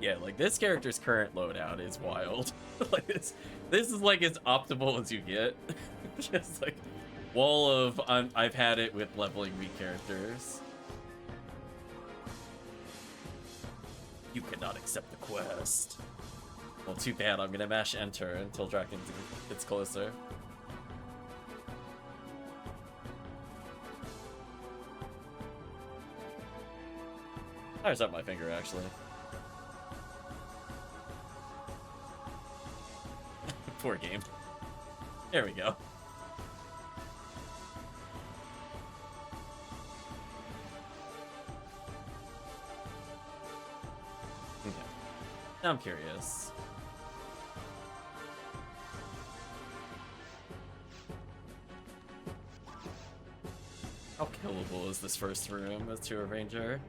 Yeah, like this character's current loadout is wild. Like this is like as optimal as you get. Just like wall of I've had it with leveling weak characters. You cannot accept the quest. Well, too bad. I'm gonna mash enter until Draken gets closer. Fires up my finger, actually. Poor game. There we go. Okay. Now I'm curious. How killable is this first room as to a ranger?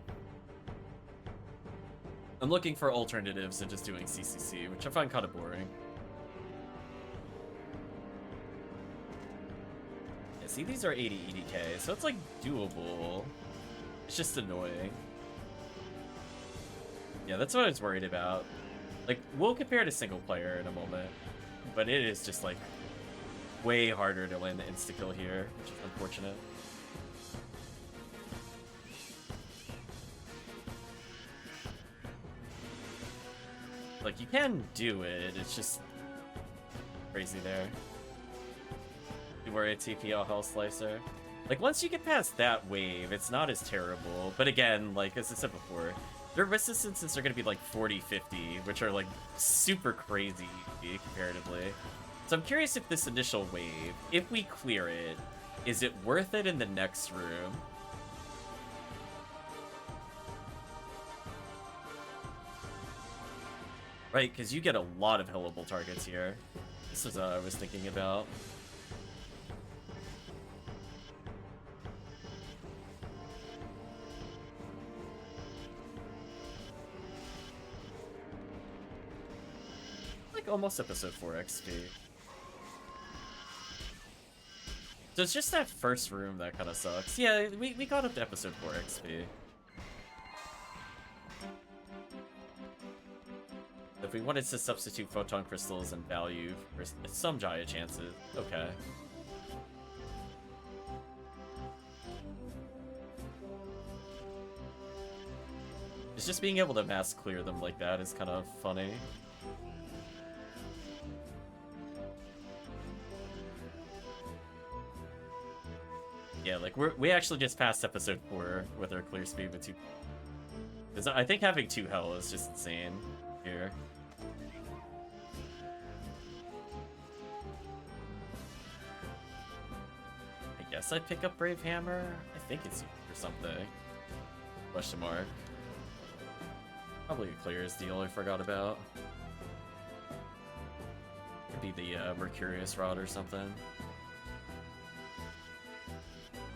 I'm looking for alternatives to just doing CCC, which I find kind of boring. Yeah, see, these are 80 EDK, so it's like doable. It's just annoying. Yeah, that's what I was worried about. Like, we'll compare to single player in a moment, but it is just like way harder to land the insta-kill here, which is unfortunate. Like, you can do it, it's just crazy there. You worry a TPL Hell Slicer. Like, once you get past that wave, it's not as terrible. But again, like, as I said before, their resistances are going to be like 40, 50, which are like super crazy comparatively. So I'm curious if this initial wave, if we clear it, is it worth it in the next room? Right, because you get a lot of hellable targets here. This is what I was thinking about. Like almost episode 4 XP. So it's just that first room that kind of sucks. Yeah, we got up to episode 4 XP. If we wanted to substitute photon crystals and value for some Jaya chances, okay. It's just being able to mass clear them like that is kind of funny. Yeah, like we actually just passed episode 4 with our clear speed with 2. Because I think having 2 hell is just insane here. I guess I'd pick up Brave Hammer. I think it's for something. Question mark. Probably a Clear's deal I forgot about. Could be the Mercurius Rod or something.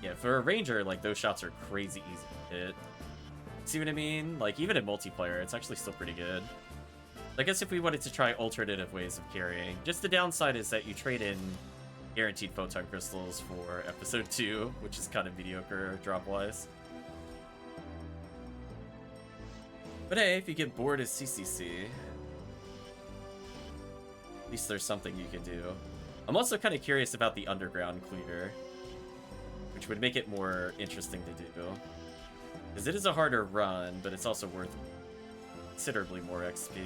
Yeah, for a ranger, like, those shots are crazy easy to hit. See what I mean? Like, even in multiplayer, it's actually still pretty good. I guess if we wanted to try alternative ways of carrying, just the downside is that you trade in guaranteed photon crystals for episode 2, which is kind of mediocre drop-wise. But hey, if you get bored as CCC, at least there's something you can do. I'm also kind of curious about the underground clear, which would make it more interesting to do. Because it is a harder run, but it's also worth considerably more XP.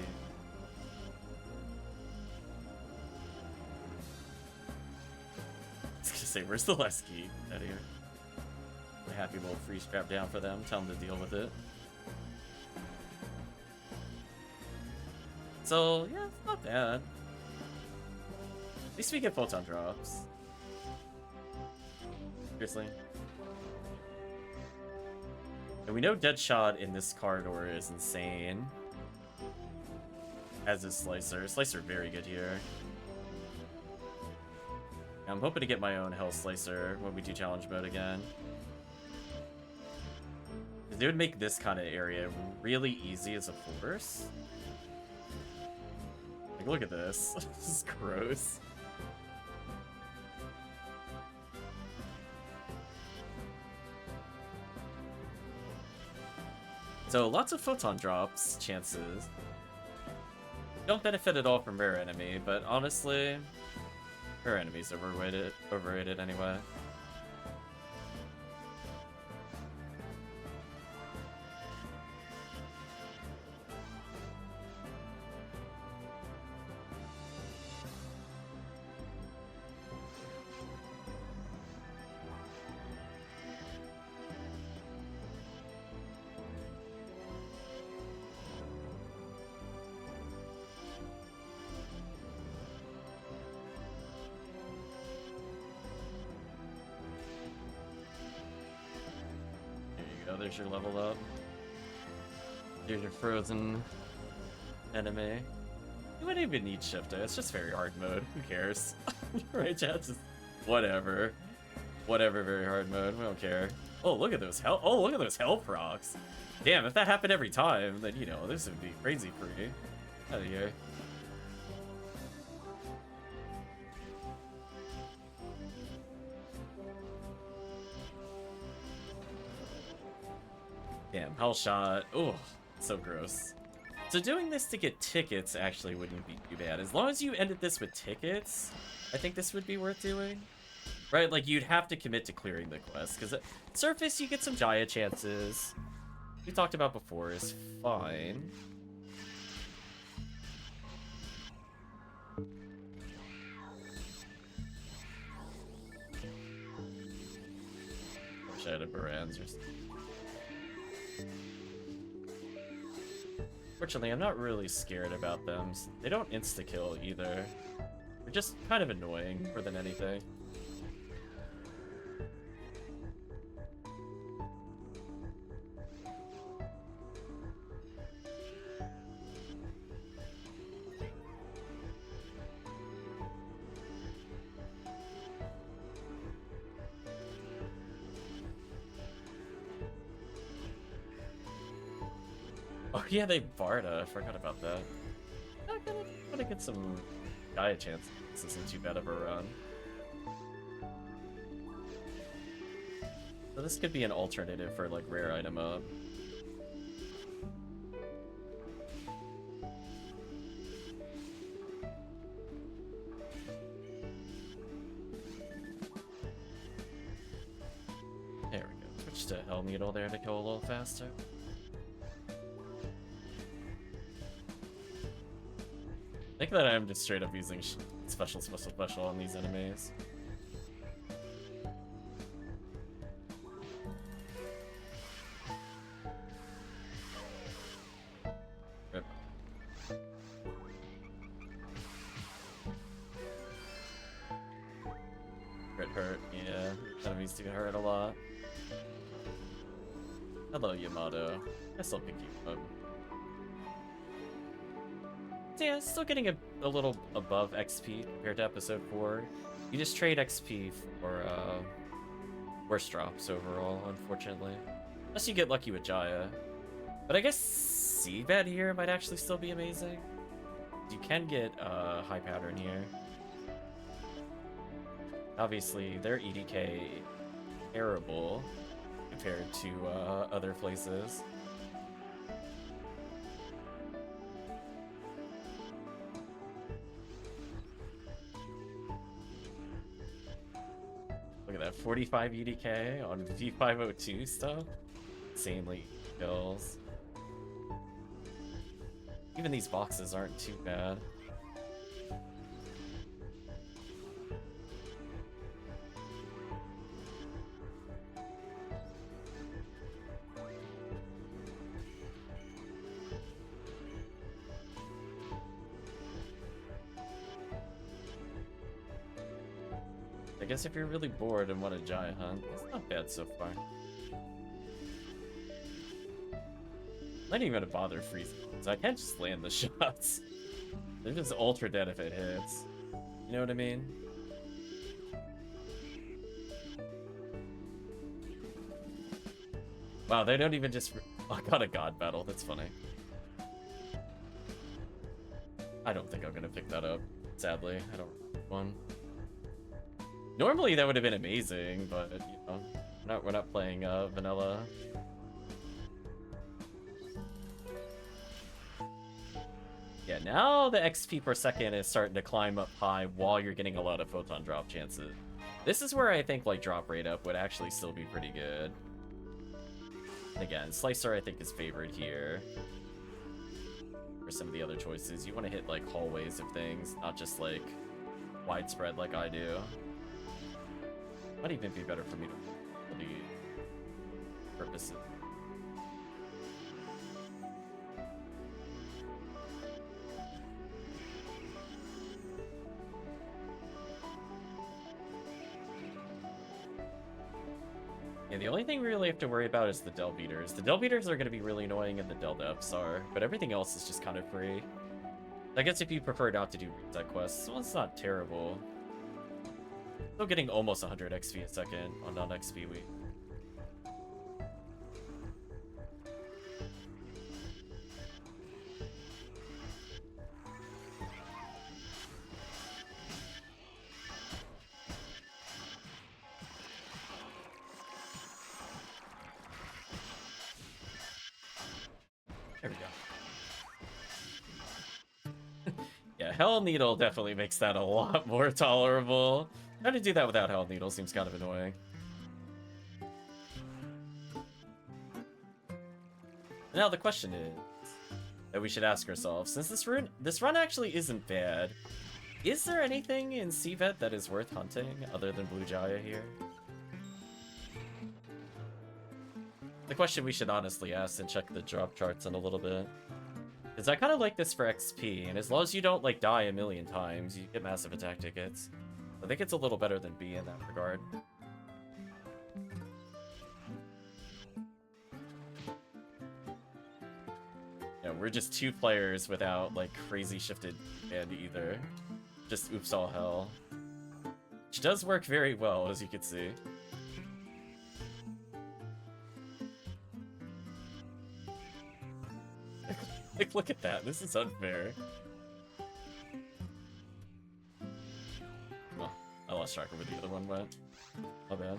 I was gonna say, where's the last key out here? A happy little free strap down for them, tell them to deal with it. So, yeah, it's not bad. At least we get photon drops. Seriously. And we know Deadshot in this corridor is insane. As is Slicer. Slicer very good here. I'm hoping to get my own Hell Slicer when we do challenge mode again. It would make this kind of area really easy as a force. Like, look at this. This is gross. So, lots of photon drops chances. Don't benefit at all from rare enemy, but honestly, rare enemy's overrated anyway. There's your level up. There's your frozen enemy. You wouldn't even need shift it. It's just very hard mode. Who cares? Right, chat? Just whatever. Whatever, very hard mode. We don't care. Oh, look at those hell. Oh, look at those hell procs. Damn, if that happened every time, then you know this would be crazy free. Out of here. Damn, hell shot. Oh, so gross. So doing this to get tickets actually wouldn't be too bad. As long as you ended this with tickets, I think this would be worth doing. Right, like you'd have to commit to clearing the quest, because at surface you get some Jaya chances. We talked about before is fine. Wish I had a Baran's or something. Fortunately, I'm not really scared about them. They don't insta-kill either. They're just kind of annoying more than anything. Oh yeah, they Barda. I forgot about that. I'm gonna get some Gaia chances. This isn't too bad of a run. So this could be an alternative for like rare item up. There we go. Switch to Hell Needle there to go a little faster. I think that I'm just straight up using special on these enemies. Rip. Crit hurt, yeah. Enemies do hurt a lot. Hello, Yamato. I still pick you up. So yeah, still getting a little above XP compared to episode 4. You just trade XP for worse drops overall, unfortunately. Unless you get lucky with Jaya. But I guess Seabed here might actually still be amazing. You can get high pattern here. Obviously, their EDK terrible compared to other places. Look at that, 45 EDK on V502 stuff. Insanely kills. Even these boxes aren't too bad. I guess if you're really bored and want a giant hunt, it's not bad so far. I'm not even gonna bother freezing, so I can't just land the shots. They're just ultra dead if it hits. You know what I mean? Wow, they don't even just... Oh, I got a god battle, that's funny. I don't think I'm gonna pick that up, sadly. I don't want one. Normally that would have been amazing, but you know, we're not playing vanilla. Yeah, now the XP per second is starting to climb up high while you're getting a lot of photon drop chances. This is where I think like drop rate up would actually still be pretty good. And again, Slicer I think is favored here. For some of the other choices, you want to hit like hallways of things, not just like widespread like I do. Might even be better for me to for the purposes. Yeah, the only thing we really have to worry about is the Del Beaters. The Del Beaters are going to be really annoying and the Del Depths are, but everything else is just kind of free. I guess if you prefer not to do reset quests, well, it's not terrible. Still getting almost 100 XP a second on non-XP week. There we go. Yeah, Hell Needle definitely makes that a lot more tolerable. Trying to do that without Hell Needle seems kind of annoying. Now the question is that we should ask ourselves, since this run actually isn't bad, is there anything in CVET that is worth hunting other than Blue Jaya here? The question we should honestly ask and check the drop charts in a little bit. Because I kind of like this for XP, and as long as you don't, like, die a million times, you get massive attack tickets. I think it's a little better than B in that regard. Yeah, we're just 2 players without, like, crazy shifted and either. Just oops all hell. Which does work very well, as you can see. Like, look at that. This is unfair. Oh, I lost track of where the other one went. My bad.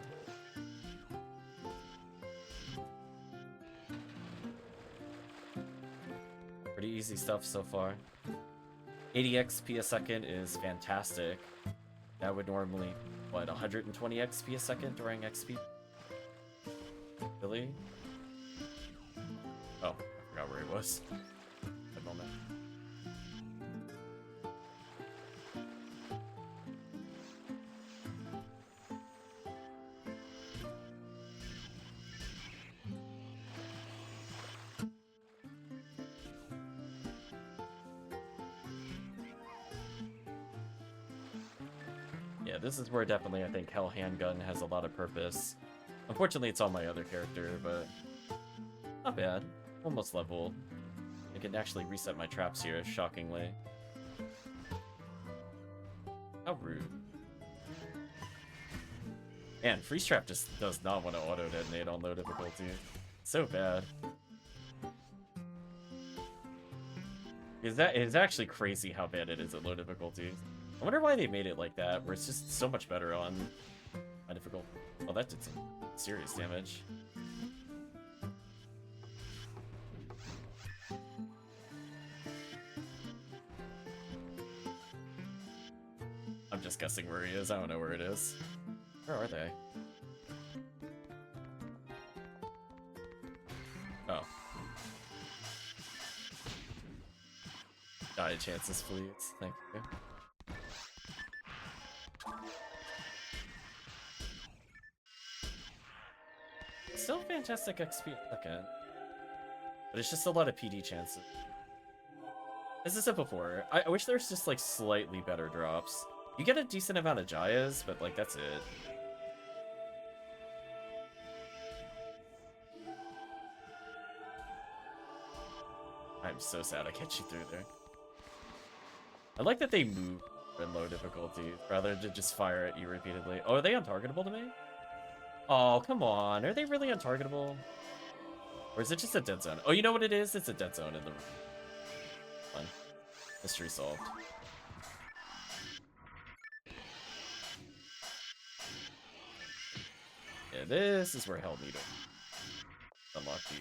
Pretty easy stuff so far. 80 XP a second is fantastic. That would normally, what, 120 XP a second during XP? Really? Oh, I forgot where he was. Good moment. Yeah, this is where definitely I think Hell Handgun has a lot of purpose. Unfortunately, it's on my other character, but not bad. Almost leveled. I can actually reset my traps here, shockingly. How rude. Man, Freeze Trap just does not want to auto-detonate on low difficulty. So bad. It's actually crazy how bad it is at low difficulty. I wonder why they made it like that, where it's just so much better on high difficult. Oh, that did some serious damage. I'm just guessing where he is. I don't know where it is. Where are they? Oh. Die chances, please. Thank you. Still fantastic XP second. But it's just a lot of PD chances. As I said before, I wish there's just like slightly better drops. You get a decent amount of Jayas, but like that's it. I'm so sad I can't shoot through there. I like that they move in low difficulty rather than just fire at you repeatedly. Oh, are they untargetable to me? Oh, come on. Are they really untargetable? Or is it just a dead zone? Oh, you know what it is? It's a dead zone in the room. Fun. Mystery solved. Yeah, this is where Hell Needle unlocked you.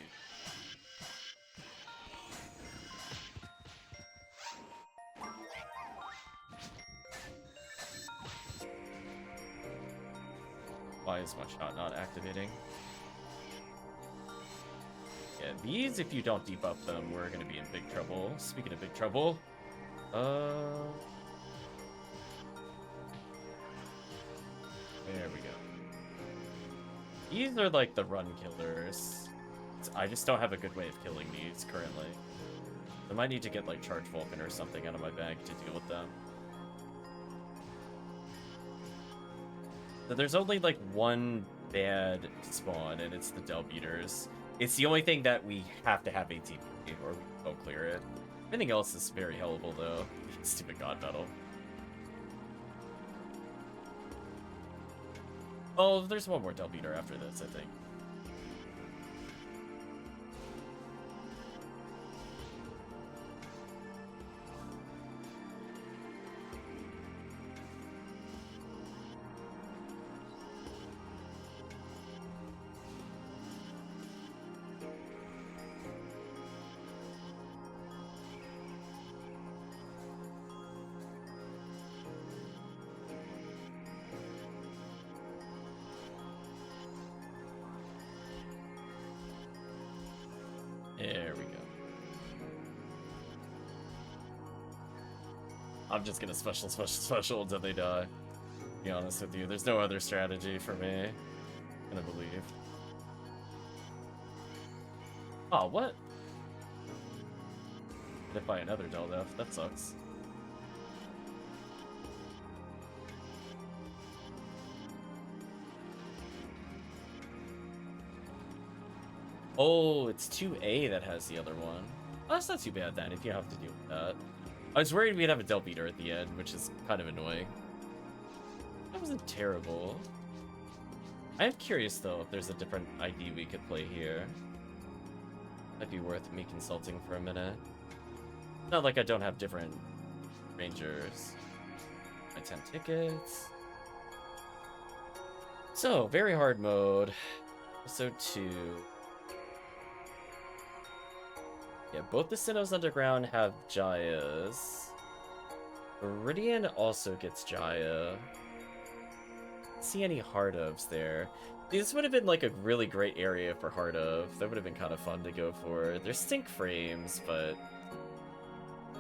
Why is my shot not activating? Yeah, these, if you don't debuff them, we're gonna be in big trouble. Speaking of big trouble, there we go. These are like the run killers. I just don't have a good way of killing these currently. I might need to get like Charge Vulcan or something out of my bag to deal with them. So there's only like one bad spawn, and it's the Del Beaters. It's the only thing that we have to have ATP or we don't clear it. Everything else is very hellable though. Stupid God Battle. Oh, there's one more Del beater after this, I think. There we go. I'm just gonna special until they die. To be honest with you, there's no other strategy for me. I'm gonna believe. Oh, what? Hit by another Del Def. That sucks. Oh, it's 2A that has the other one. Oh, that's not too bad then, if you have to deal with that. I was worried we'd have a Del beater at the end, which is kind of annoying. That wasn't terrible. I am curious, though, if there's a different ID we could play here. Might be worth me consulting for a minute. Not like I don't have different rangers. My 10 tickets. So, very hard mode. Episode 2. Yeah, both the Sinnoh's Underground have Jayas. Viridian also gets Jaya. Don't see any Heart ofs there. This would have been like a really great area for Heart of. That would have been kind of fun to go for. There's stink frames, but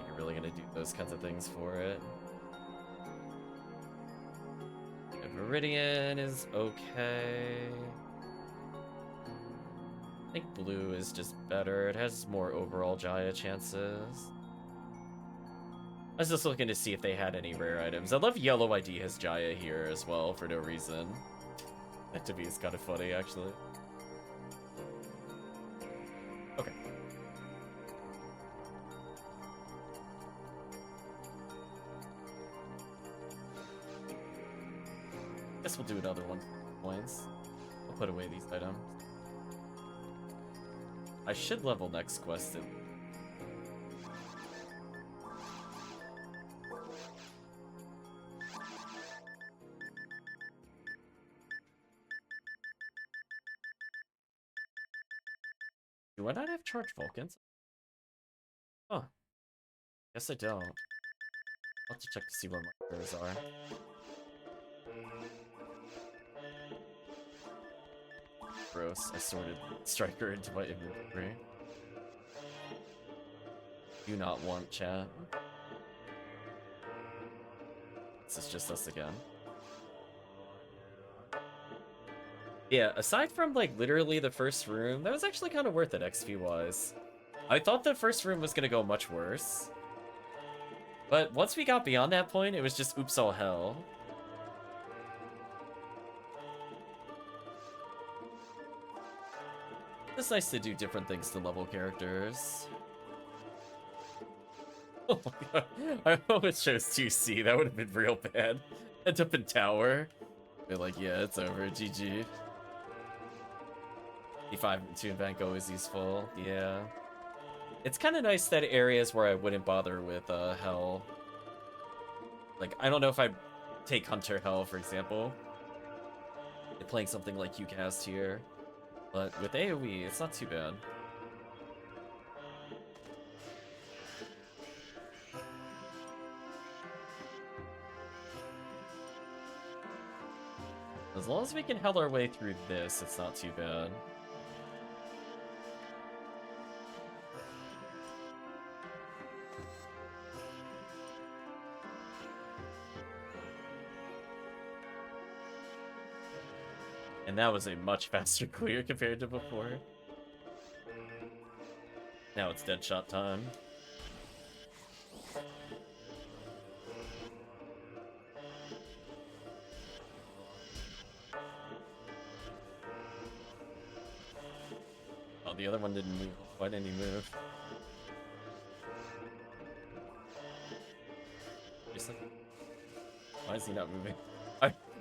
you're really gonna do those kinds of things for it. Yeah, Viridian is okay. I think blue is just better. It has more overall Jaya chances. I was just looking to see if they had any rare items. I love yellow ID has Jaya here as well for no reason. That to me is kind of funny, actually. Okay. Guess we'll do another one for points. I'll put away these items. I should level next quest. Do I not have charged Vulcans? Huh. Guess I don't. I'll have to check to see where my prayers are. Gross. I sorted Striker into my inventory. Do not want chat. This is just us again. Yeah, aside from like literally the first room, that was actually kind of worth it XP wise. I thought the first room was gonna go much worse. But once we got beyond that point, it was just oops all hell. It's nice to do different things to level characters. Oh my god, I hope it shows 2C, that would have been real bad. End up in tower. They're like, yeah, it's over, GG. E5 and Toon Bank always useful, yeah. It's kind of nice that areas where I wouldn't bother with Hell. Like, I don't know if I take Hunter Hell, for example. Playing something like UCast here. But with AoE, it's not too bad. As long as we can hell our way through this, it's not too bad. And that was a much faster clear compared to before. Now it's dead shot time. Oh, the other one didn't move. Why didn't he move? Seriously? Why is he not moving?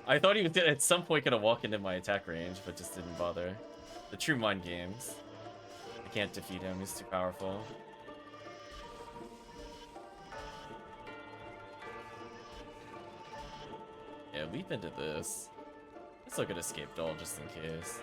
I thought he was at some point gonna walk into my attack range, but just didn't bother. The true mind games. I can't defeat him, he's too powerful. Yeah, leap into this. Let's look at escape doll just in case.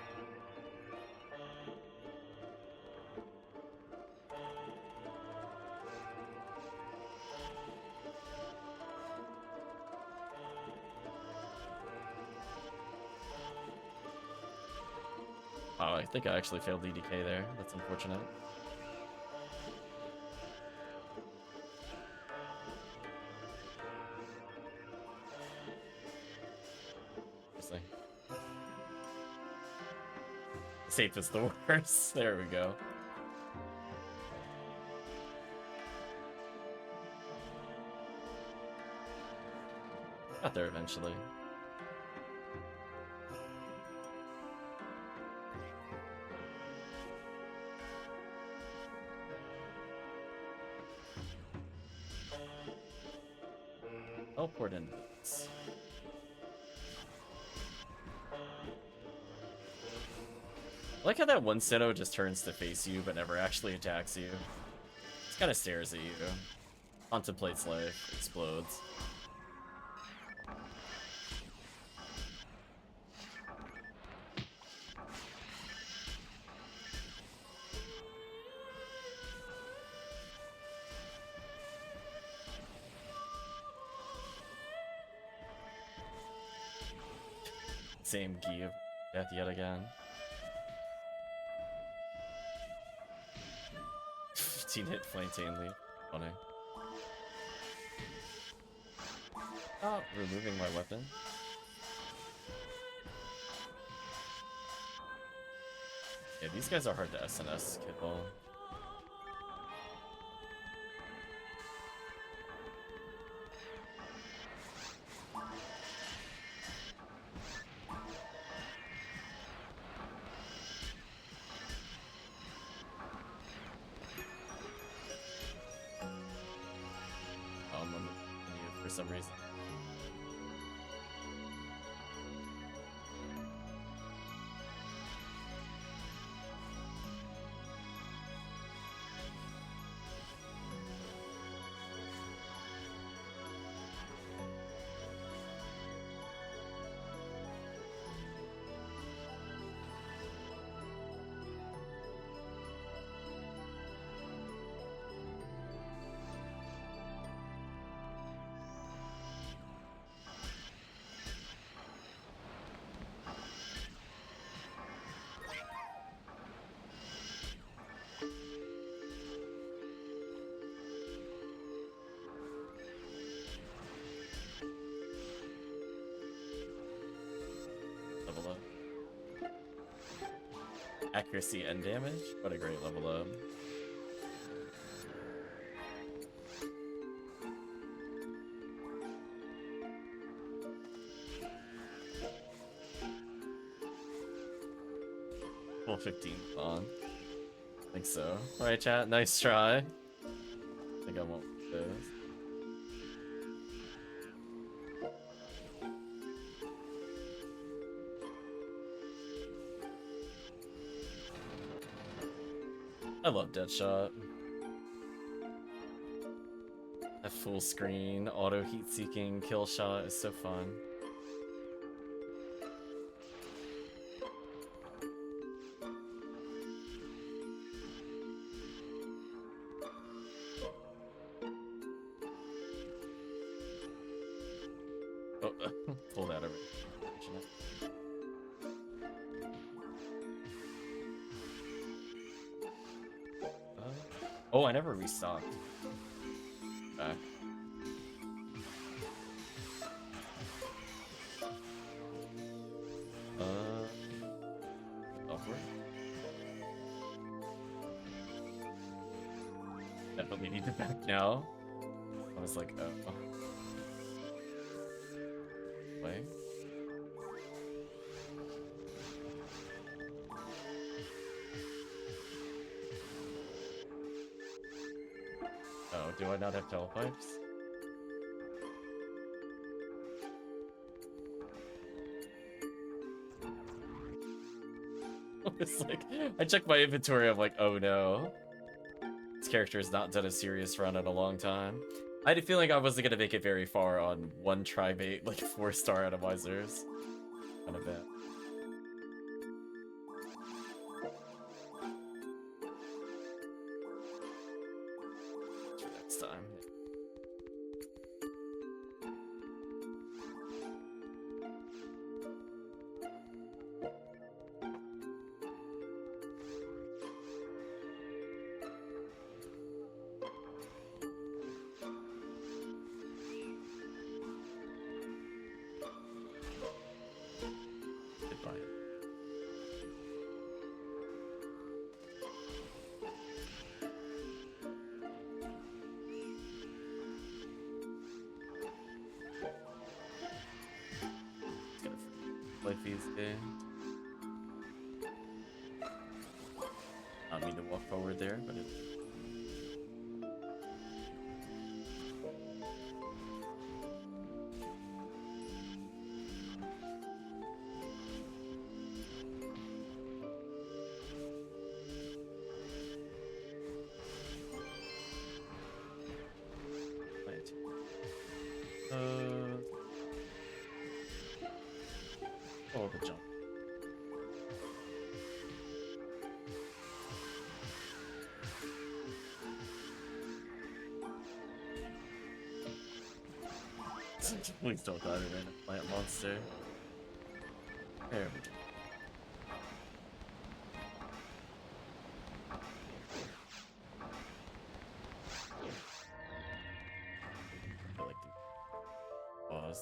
Oh, I think I actually failed EDK there. That's unfortunate. Safe is the worst. There we go. Got there eventually. Teleport in. I like how that one Sinnoh just turns to face you but never actually attacks you. Just kind of stares at you. Contemplates life. Explodes. Same key of death yet again. 15 hit Plantain Leap. Funny. Stop removing my weapon. Yeah, these guys are hard to SNS kill. For some reason. Accuracy and damage? What a great level up. Full 15 on. I think so. Alright, chat. Nice try. I think I won't do this. I love Deadshot. That full screen, auto heat seeking kill shot is so fun. Oh, pull that over. Oh, I never restocked. Back. Upward. Definitely need to back now. I was like, oh. Wait. Oh, do I not have telepipes? It's like, I checked my inventory, I'm like, oh no. This character has not done a serious run in a long time. I had a feeling I wasn't gonna make it very far on one try-bait, like 4-star atomizers. Kind of bad. For next time. Goodbye. It's gonna play fees game. Not mean to walk forward there, but it. Oh, the jump. Please don't die to random plant monster. There we go. I like the pause.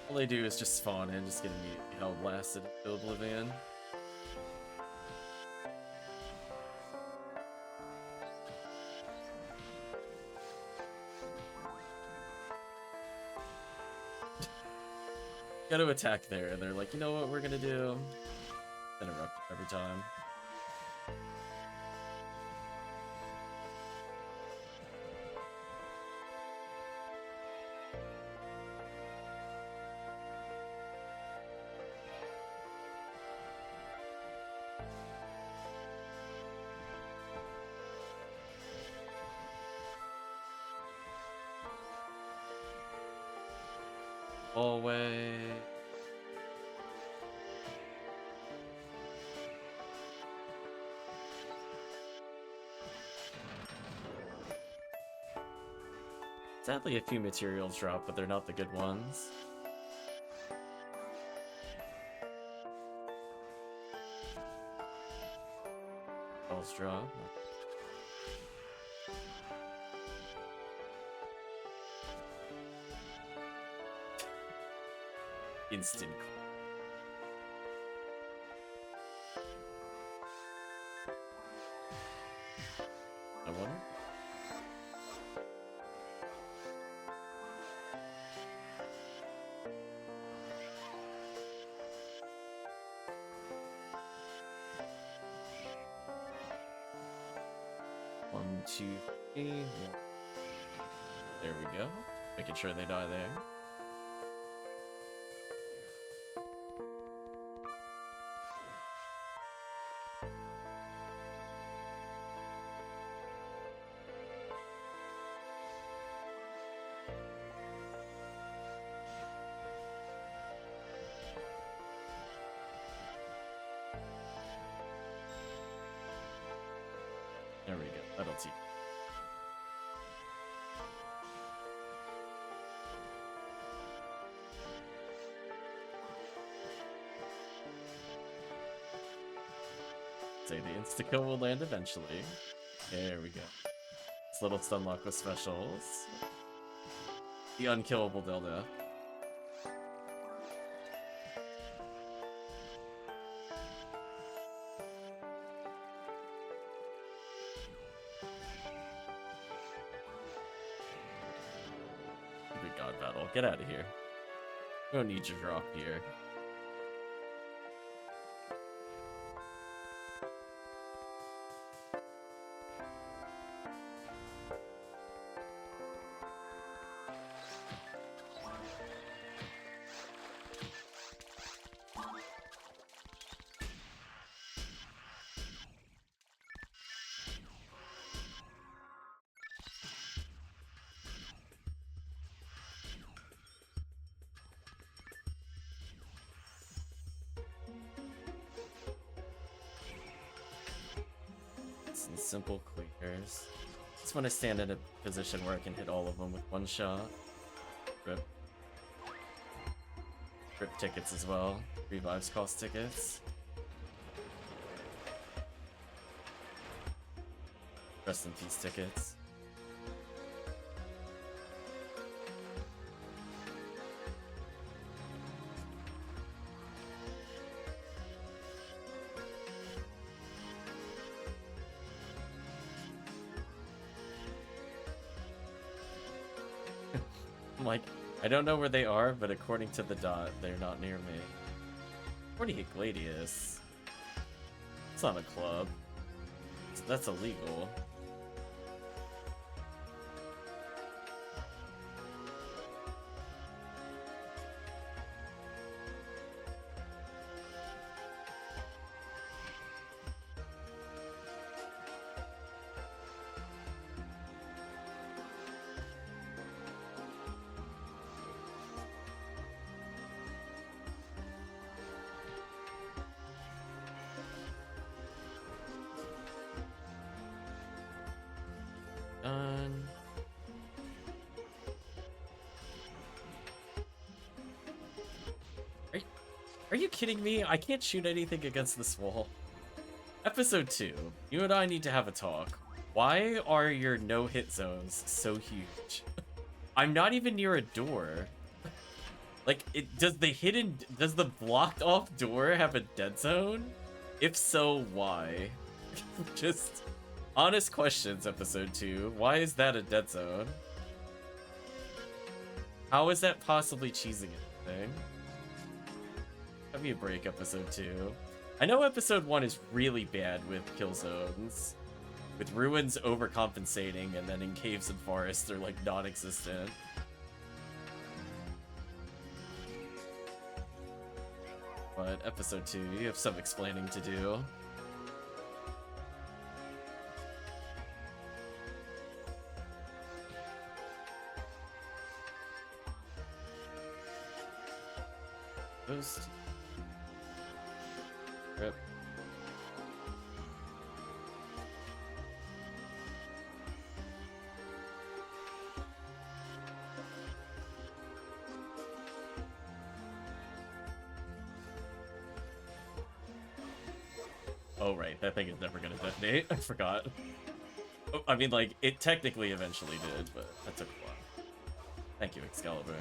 All they do is just spawn in, just getting me held blasted to oblivion. Gotta attack there, and they're like, you know what we're gonna do? Interrupt every time. Hallway. Sadly, a few materials drop, but they're not the good ones. Balls drop. Instant. I wonder. One, two, three. There we go. Making sure they die there. There we go. That'll teach. Say the insta-kill will land eventually. There we go. This little stun lock with specials. The unkillable dildo. God battle. Get out of here. We don't need your drop here. Some simple clears. Just want to stand in a position where I can hit all of them with one shot. Rip. Rip tickets as well. Revives cost tickets. Rest in peace tickets. Like, I don't know where they are, but according to the dot, they're not near me. Where do you hit Gladius? It's not a club. That's illegal. Are you kidding me? I can't shoot anything against this wall. Episode 2. You and I need to have a talk. Why are your no-hit zones so huge? I'm not even near a door. Like, does the blocked off door have a dead zone? If so, why? Just honest questions, episode 2. Why is that a dead zone? How is that possibly cheesing anything? Have me a break, episode 2. I know episode 1 is really bad with kill zones. With ruins overcompensating, and then in caves and forests, they're like non-existent. But episode 2, you have some explaining to do. Ghost. Rip. Oh, right. That thing is never gonna detonate. I forgot. Oh, I mean, like, it technically eventually did, but that took a while. Thank you, Excalibur.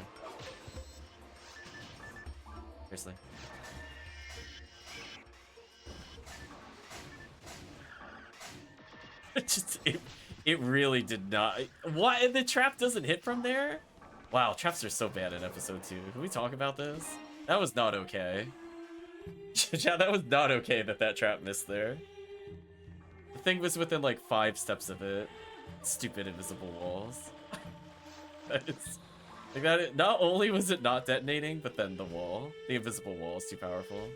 Seriously. It really did not. What? The trap doesn't hit from there? Wow, traps are so bad in episode 2. Can we talk about this? That was not okay. Yeah, that was not okay that trap missed there. The thing was within like 5 steps of it. Stupid invisible walls. That is, like that. Not only was it not detonating, but then the wall, the invisible wall, is too powerful.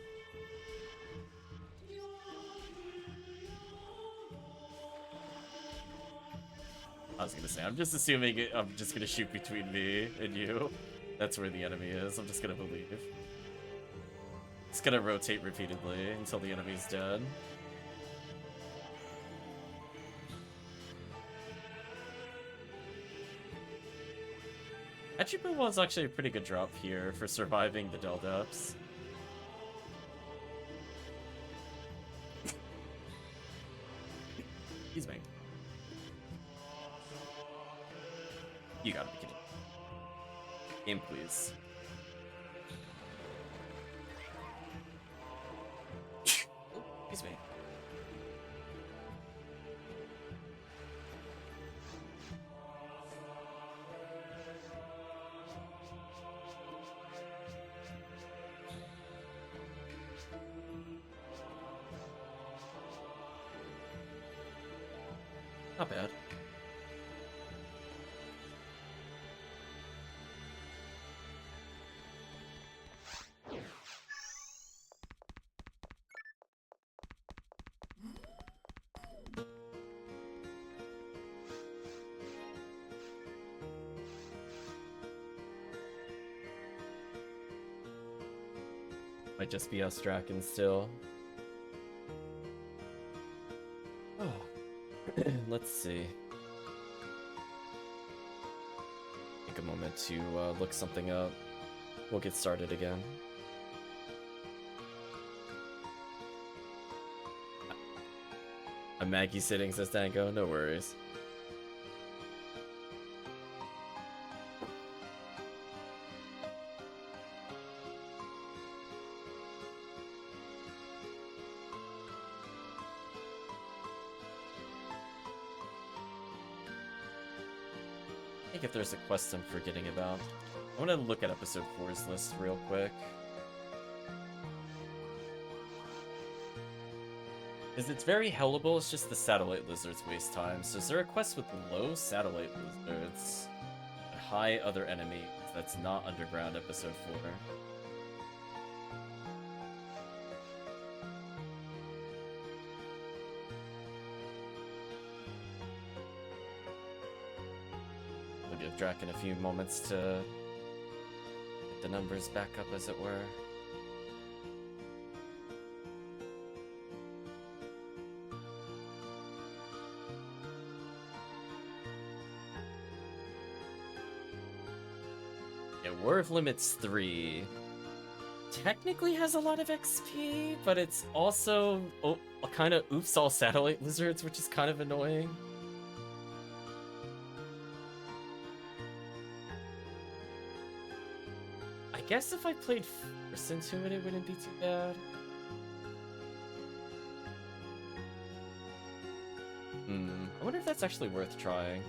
I was gonna say, I'm just assuming I'm just gonna shoot between me and you. That's where the enemy is. I'm just gonna believe. It's gonna rotate repeatedly until the enemy's dead. Attribute was actually a pretty good drop here for surviving the Deldeps. He's me. You gotta be kidding. Game, please. Excuse me. Not bad. Might just be us Draken still. Oh. Let's see. Take a moment to look something up. We'll get started again. I'm Maggie sitting, says Dango. No worries. If there's a quest I'm forgetting about. I want to look at episode 4's list real quick. Because it's very hellable, it's just the satellite lizards waste time. So is there a quest with low satellite lizards, high other enemies that's not underground episode 4? Give Draken a few moments to get the numbers back up, as it were. Yeah, War of Limits 3 technically has a lot of XP, but it's also kind of oops all satellite lizards, which is kind of annoying. I guess if I played first into it, it wouldn't be too bad. I wonder if that's actually worth trying.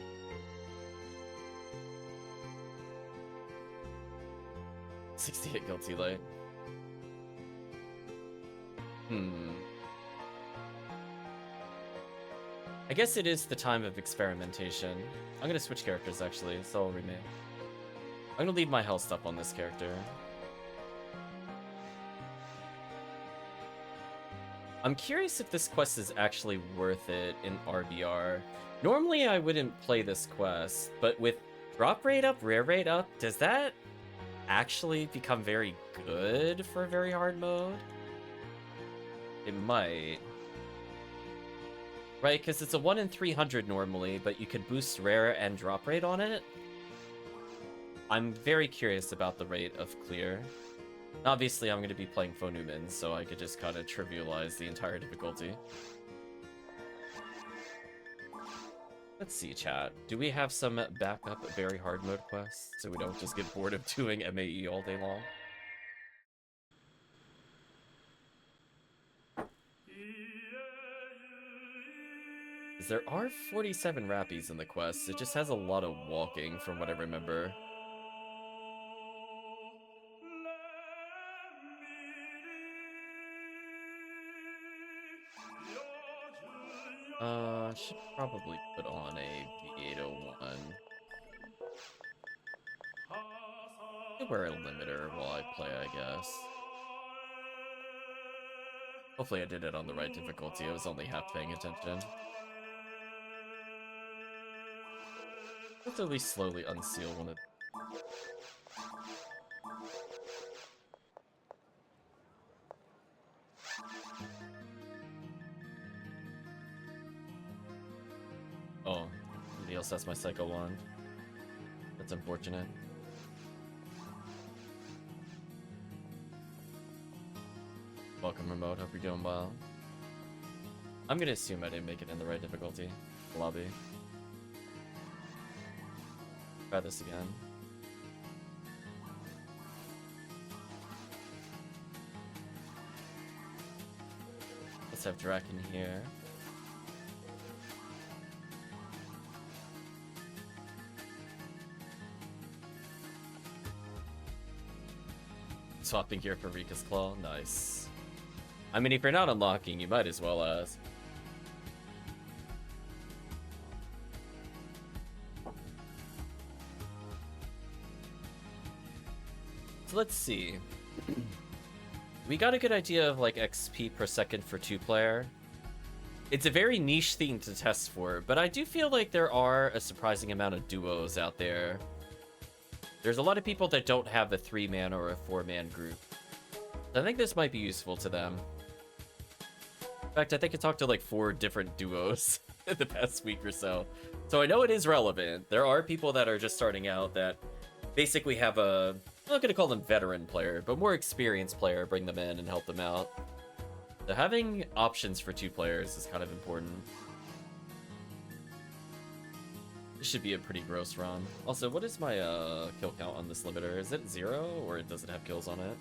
$68 guilty light. I guess it is the time of experimentation. I'm gonna switch characters actually, so I'll remain. I'm gonna leave my health stuff on this character. I'm curious if this quest is actually worth it in RBR. Normally I wouldn't play this quest, but with drop rate up, rare rate up, does that actually become very good for very hard mode? It might. Right, because it's a 1 in 300 normally, but you could boost rare and drop rate on it. I'm very curious about the rate of clear. Obviously, I'm going to be playing Phonumen, so I could just kind of trivialize the entire difficulty. Let's see, chat. Do we have some backup very hard mode quests, so we don't just get bored of doing MAE all day long? There are 47 rappies in the quest. It just has a lot of walking, from what I remember. Should probably put on a V801. I'll wear a limiter while I play, I guess. Hopefully I did it on the right difficulty. I was only half paying attention. Let's at least slowly unseal one of... Oh, somebody else has my Psycho Wand. That's unfortunate. Welcome, Remote. Hope you're doing well. I'm gonna assume I didn't make it in the right difficulty. Lobby. Try this again. Let's have Draken here. Swapping gear for Rika's Claw. Nice. I mean, if you're not unlocking, you might as well as. So let's see. We got a good idea of like XP per second for 2-player. It's a very niche thing to test for, but I do feel like there are a surprising amount of duos out there. There's a lot of people that don't have a 3-man or a 4-man group. I think this might be useful to them. In fact, I think I talked to like 4 different duos in the past week or so. So I know it is relevant. There are people that are just starting out that basically have a, I'm not going to call them veteran player, but more experienced player, bring them in and help them out. So having options for 2 players is kind of important. This should be a pretty gross run. Also, what is my kill count on this limiter? Is it 0 or does it have kills on it?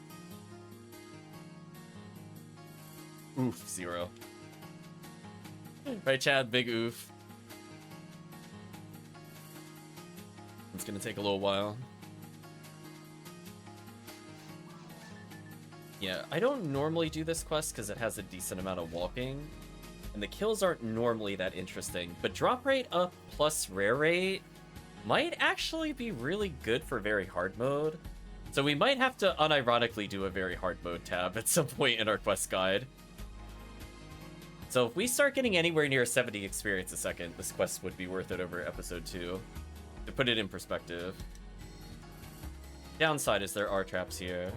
Oof, 0. Right, Chad? Big oof. It's gonna take a little while. Yeah, I don't normally do this quest because it has a decent amount of walking, and the kills aren't normally that interesting, but drop rate up plus rare rate might actually be really good for very hard mode. So we might have to unironically do a very hard mode tab at some point in our quest guide. So if we start getting anywhere near 70 experience a second, this quest would be worth it over episode 2. To put it in perspective. Downside is there are traps here.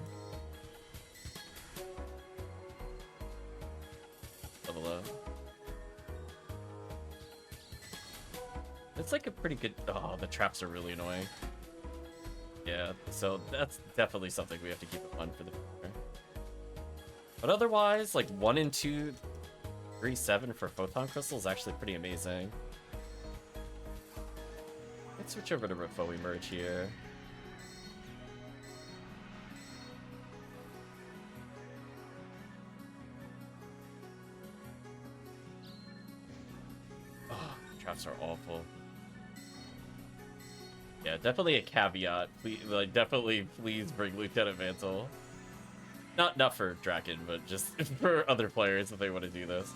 Level up. It's like a pretty good... Oh, the traps are really annoying. Yeah, so that's definitely something we have to keep in mind for the future. But otherwise, like 1 and 2, 3, 7 for photon crystal is actually pretty amazing. Let's switch over to Refo Emerge here. Oh, traps are awful. Yeah, definitely a caveat. Please, like, definitely, please bring Lieutenant Mantle. Not for Draken, but just for other players if they want to do this.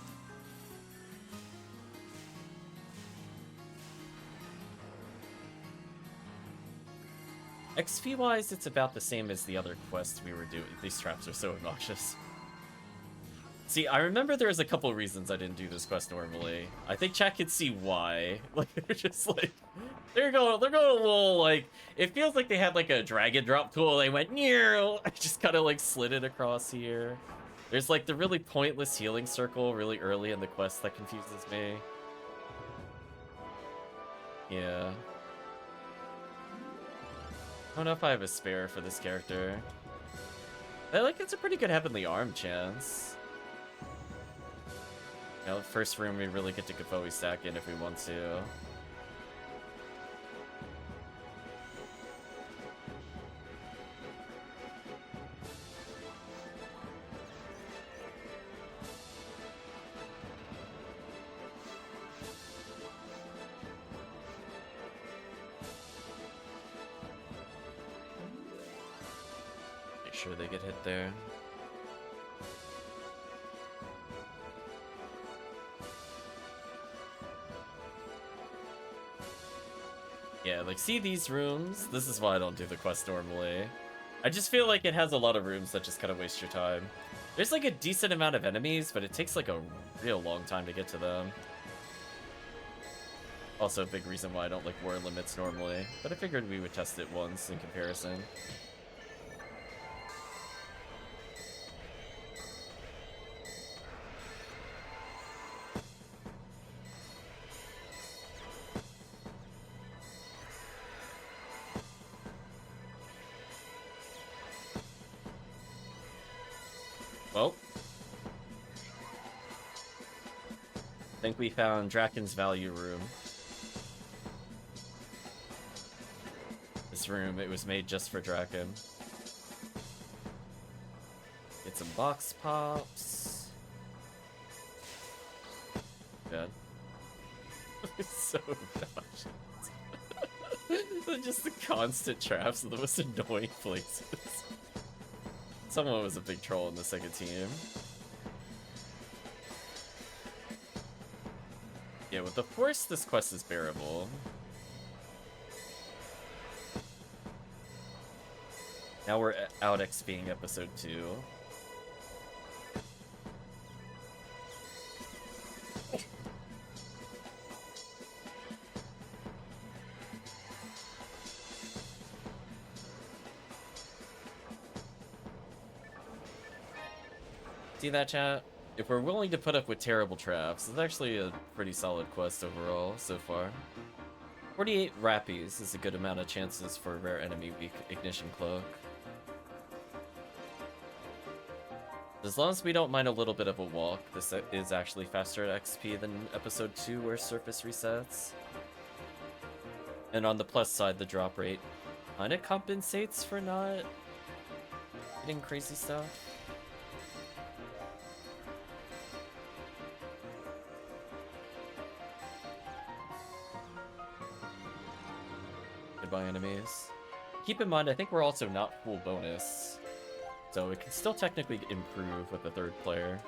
XP-wise, it's about the same as the other quests we were doing. These traps are so obnoxious. See, I remember there was a couple reasons I didn't do this quest normally. I think chat could see why. Like, they're just like... They're going a little, like... It feels like they had, like, a drag and drop tool. They went, "Near!" I just kind of, like, slid it across here. There's, like, the really pointless healing circle really early in the quest that confuses me. Yeah. I don't know if I have a spare for this character. I like it's a pretty good Heavenly Arm chance. You know, first room we really get to Gafoi stack in if we want to. Sure they get hit there. Yeah, like, see these rooms? This is why I don't do the quest normally. I just feel like it has a lot of rooms that just kind of waste your time. There's like a decent amount of enemies, but it takes like a real long time to get to them. Also a big reason why I don't like war limits normally, but I figured we would test it once in comparison. Well, I think we found Draken's value room. This room, it was made just for Draken. Get some box pops. Good. It's so obnoxious. Just the constant traps in the most annoying places. Someone was a big troll in the second team. Yeah, with the force, this quest is bearable. Now we're out XPing episode 2. See that, chat? If we're willing to put up with terrible traps, it's actually a pretty solid quest overall so far. 48 Rappies is a good amount of chances for a rare enemy weak Ignition Cloak. As long as we don't mind a little bit of a walk, this is actually faster at XP than episode 2 where surface resets. And on the plus side, the drop rate kinda compensates for not getting crazy stuff. Goodbye, enemies. Keep in mind, I think we're also not full bonus, so it can still technically improve with the third player.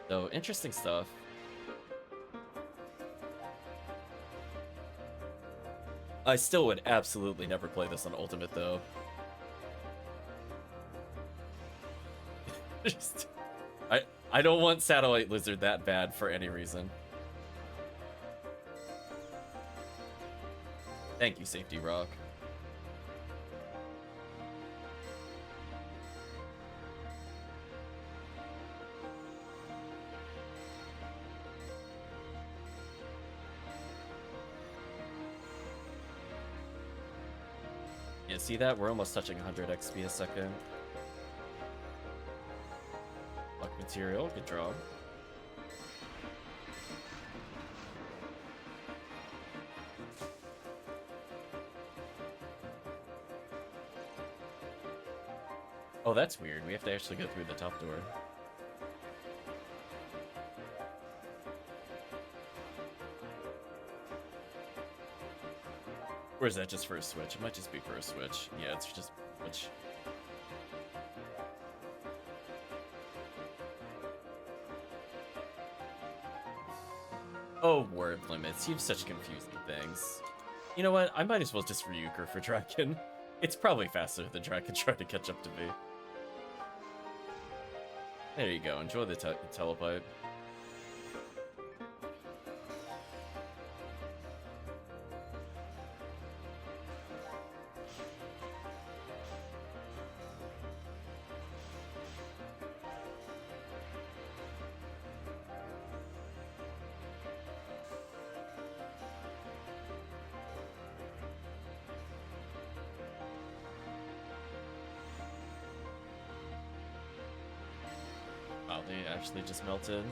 So, interesting stuff. I still would absolutely never play this on Ultimate, though. I don't want Satellite Lizard that bad for any reason. Thank you, Safety Rock. Yeah, see that? We're almost touching 100 XP a second. Luck material, good job. Oh, that's weird. We have to actually go through the top door. Or is that just for a switch? It might just be for a switch. Yeah, it's just a switch. Oh, word limits. You have such confusing things. You know what? I might as well just Ryuker for Draken. It's probably faster than Draken trying to catch up to me. There you go. Enjoy the telepipe. Wow, they actually just melted.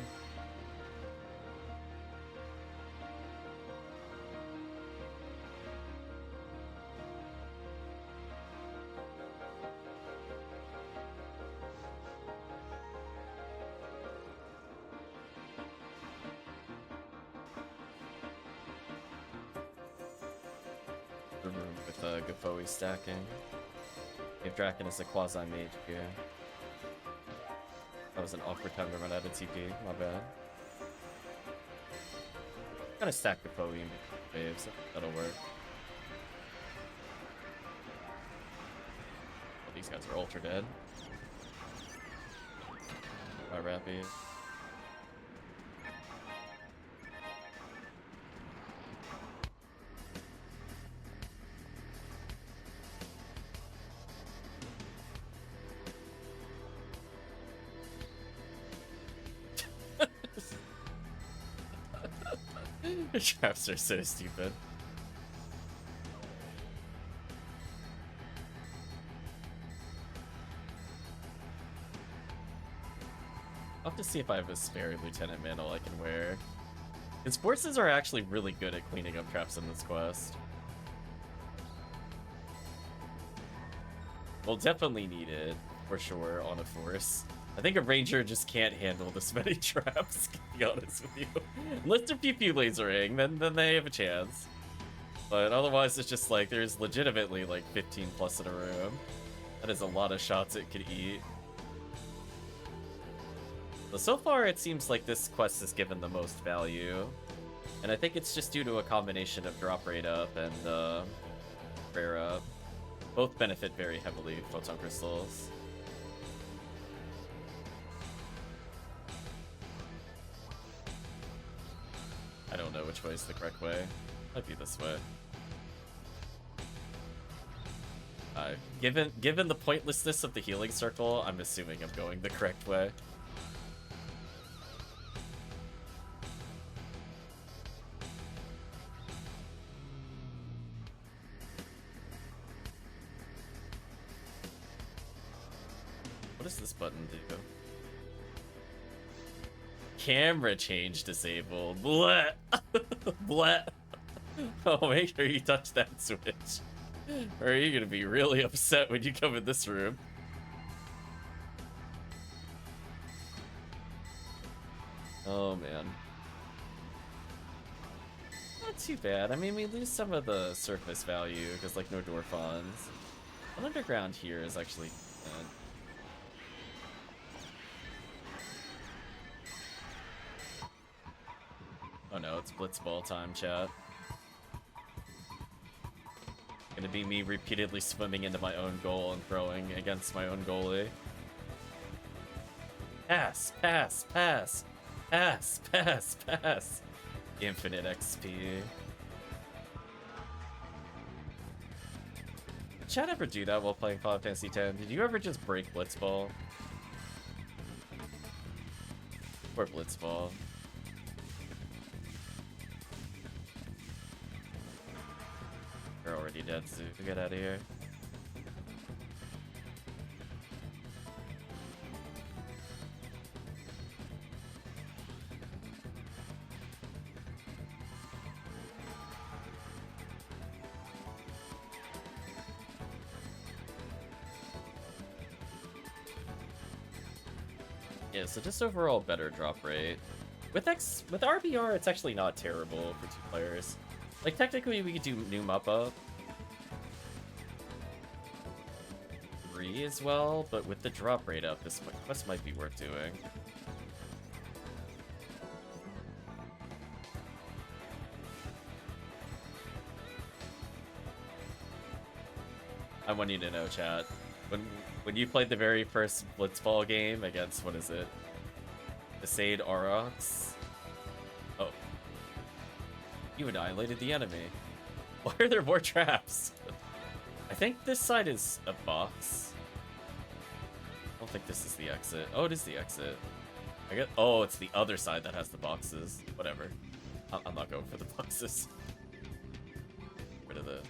The room with Gafoe stacking. If Draken is a quasi-mage here. That was an awkward time to run out of TP, my bad. Gonna stack the Gafoe in waves, that'll work. Oh, these guys are ultra dead. Alright, Rappy. Traps are so stupid. I'll have to see if I have a spare Lieutenant Mantle I can wear. His forces are actually really good at cleaning up traps in this quest. We'll definitely need it, for sure, on a force. I think a ranger just can't handle this many traps, to be honest with you. Unless they're pew-pew lasering, then they have a chance. But otherwise, it's just like, there's legitimately like 15 plus in a room. That is a lot of shots it could eat. But so far, it seems like this quest is given the most value. And I think it's just due to a combination of drop rate up and prayer up. Both benefit very heavily, photon crystals. I don't know which way is the correct way. Might be this way. Given the pointlessness of the healing circle, I'm assuming I'm going the correct way. What does this button do? Camera change disabled. Bleh. Bleh. Oh, make sure you touch that switch. Or are you gonna be really upset when you come in this room? Oh man. Not too bad. I mean, we lose some of the surface value because, like, no Dorphons. But underground here is actually good. Oh no, it's blitzball time, chat. Gonna be me repeatedly swimming into my own goal and throwing against my own goalie. Pass, pass, pass, pass, pass, pass. Infinite XP. Did chat ever do that while playing Final Fantasy X? Did you ever just break blitzball? Or blitzball? You're already dead, Zoo. Get out of here. Yeah, so just overall better drop rate. With RBR, it's actually not terrible for 2 players. Like, technically, we could do new Mappa 3 as well, but with the drop rate up, this quest might be worth doing. I want you to know, chat. When you played the very first Blitzball game against, what is it? Besaid Aurochs? Oh. You annihilated the enemy. Why are there more traps? I think this side is a box. I don't think this is the exit. Oh, it is the exit. Oh, it's the other side that has the boxes. Whatever. I'm not going for the boxes. Get rid of the...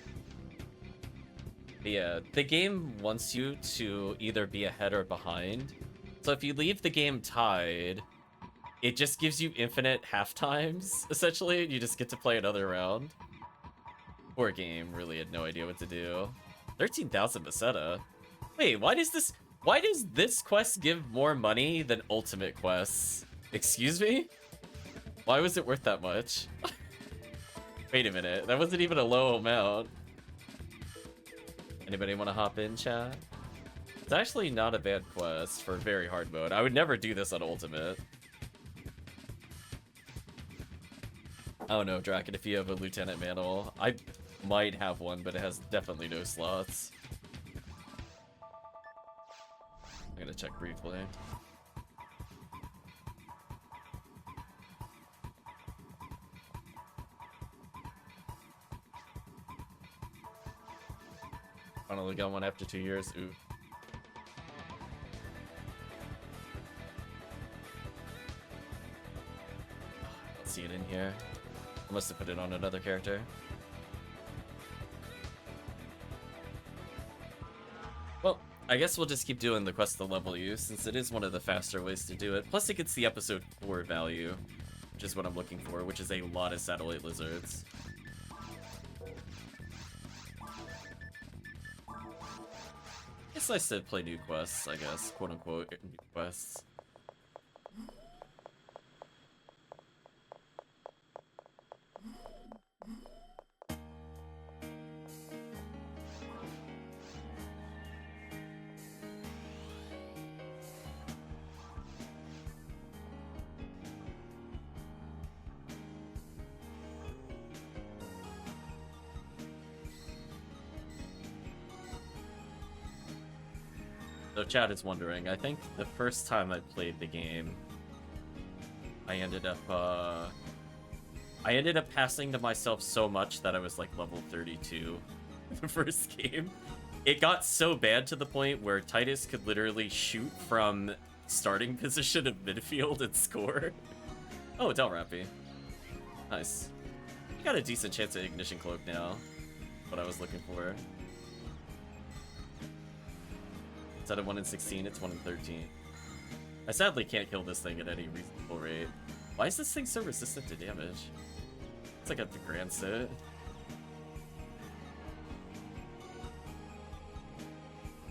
But yeah, the game wants you to either be ahead or behind. So if you leave the game tied, it just gives you infinite half times, essentially, and you just get to play another round. Poor game, really had no idea what to do. 13,000 Meseta. Wait, why does this quest give more money than ultimate quests? Excuse me? Why was it worth that much? Wait a minute, that wasn't even a low amount. Anybody want to hop in, chat? It's actually not a bad quest for very hard mode. I would never do this on ultimate. I don't know, Draken, if you have a Lieutenant Mantle. I might have one, but it has definitely no slots. I'm gonna check briefly. Finally got one after 2 years. Ooh. I don't see it in here. I must have put it on another character. Well, I guess we'll just keep doing the quest to level you, since it is one of the faster ways to do it. Plus it gets the episode 4 value, which is what I'm looking for, which is a lot of satellite lizards. It's nice to play new quests, I guess, quote-unquote new quests. So Chad is wondering, I think the first time I played the game, I ended up passing to myself so much that I was like level 32 the first game. It got so bad to the point where Titus could literally shoot from starting position of midfield and score. Oh, Del Rappy. Nice. You got a decent chance at Ignition Cloak now. What I was looking for. Instead of 1 in 16, it's 1 in 13. I sadly can't kill this thing at any reasonable rate. Why is this thing so resistant to damage? It's like a grand sit.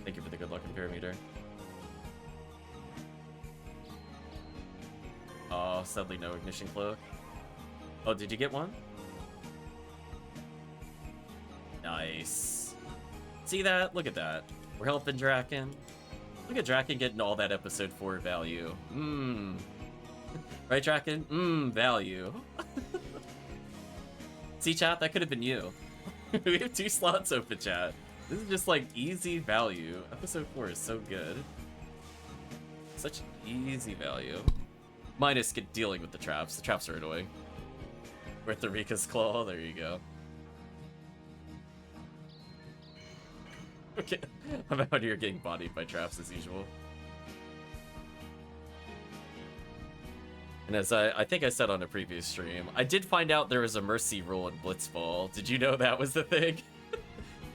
Thank you for the good luck and parameter. Oh, sadly no Ignition Cloak. Oh, did you get one? Nice. See that? Look at that. We're helping Draken. Look at Draken getting all that episode 4 value. Right, Draken? Value. See, chat? That could have been you. We have 2 slots open, chat. This is just like easy value. Episode 4 is so good. Such easy value. Minus dealing with the traps. The traps are annoying. With the Rika's Claw, there you go. Okay, I'm out here getting bodied by traps as usual. And as I think I said on a previous stream, I did find out there was a mercy rule in Blitzball. Did you know that was the thing?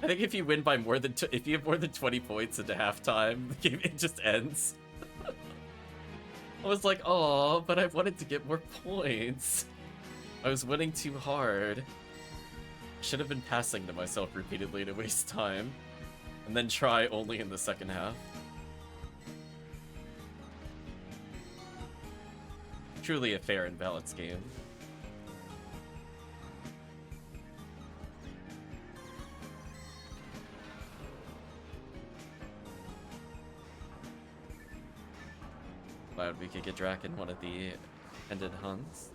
I think if you win by more than if you have more than 20 points into halftime, the game it just ends. I was like, oh, but I wanted to get more points. I was winning too hard. Should have been passing to myself repeatedly to waste time, and then try only in the second half. Truly a fair and balanced game. Glad we could get Draken one of the ended hunts.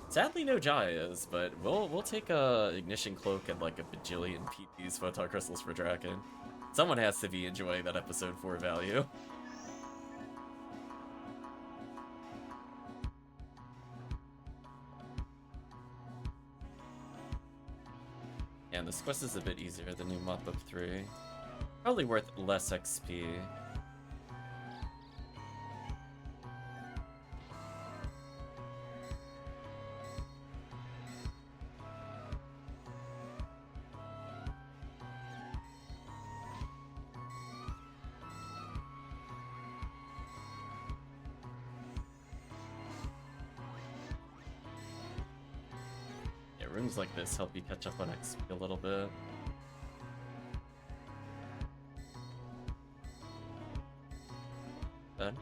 Sadly, no Jayas, but we'll take a Ignition Cloak and like a bajillion PP's Photon Crystals for Draken. Someone has to be enjoying that episode 4 value. And this quest is a bit easier, the new Mop-Up 3. Probably worth less XP. Rooms like this help you catch up on XP a little bit. Then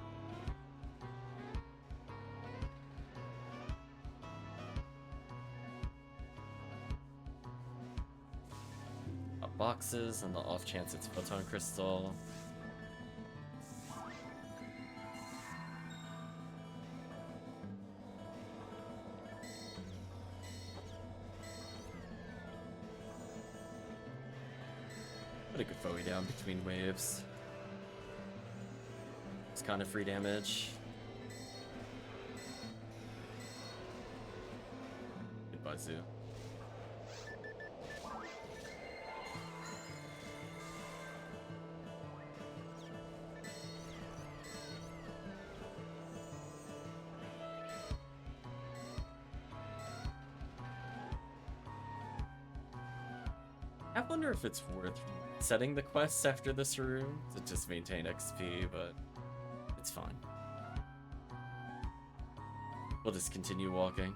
boxes and the off chance it's Photon Crystal. Put a good Foe down between waves. It's kind of free damage. Goodbye, Zoo. I wonder if it's worth setting the quests after this room to just maintain XP, but it's fine. We'll just continue walking.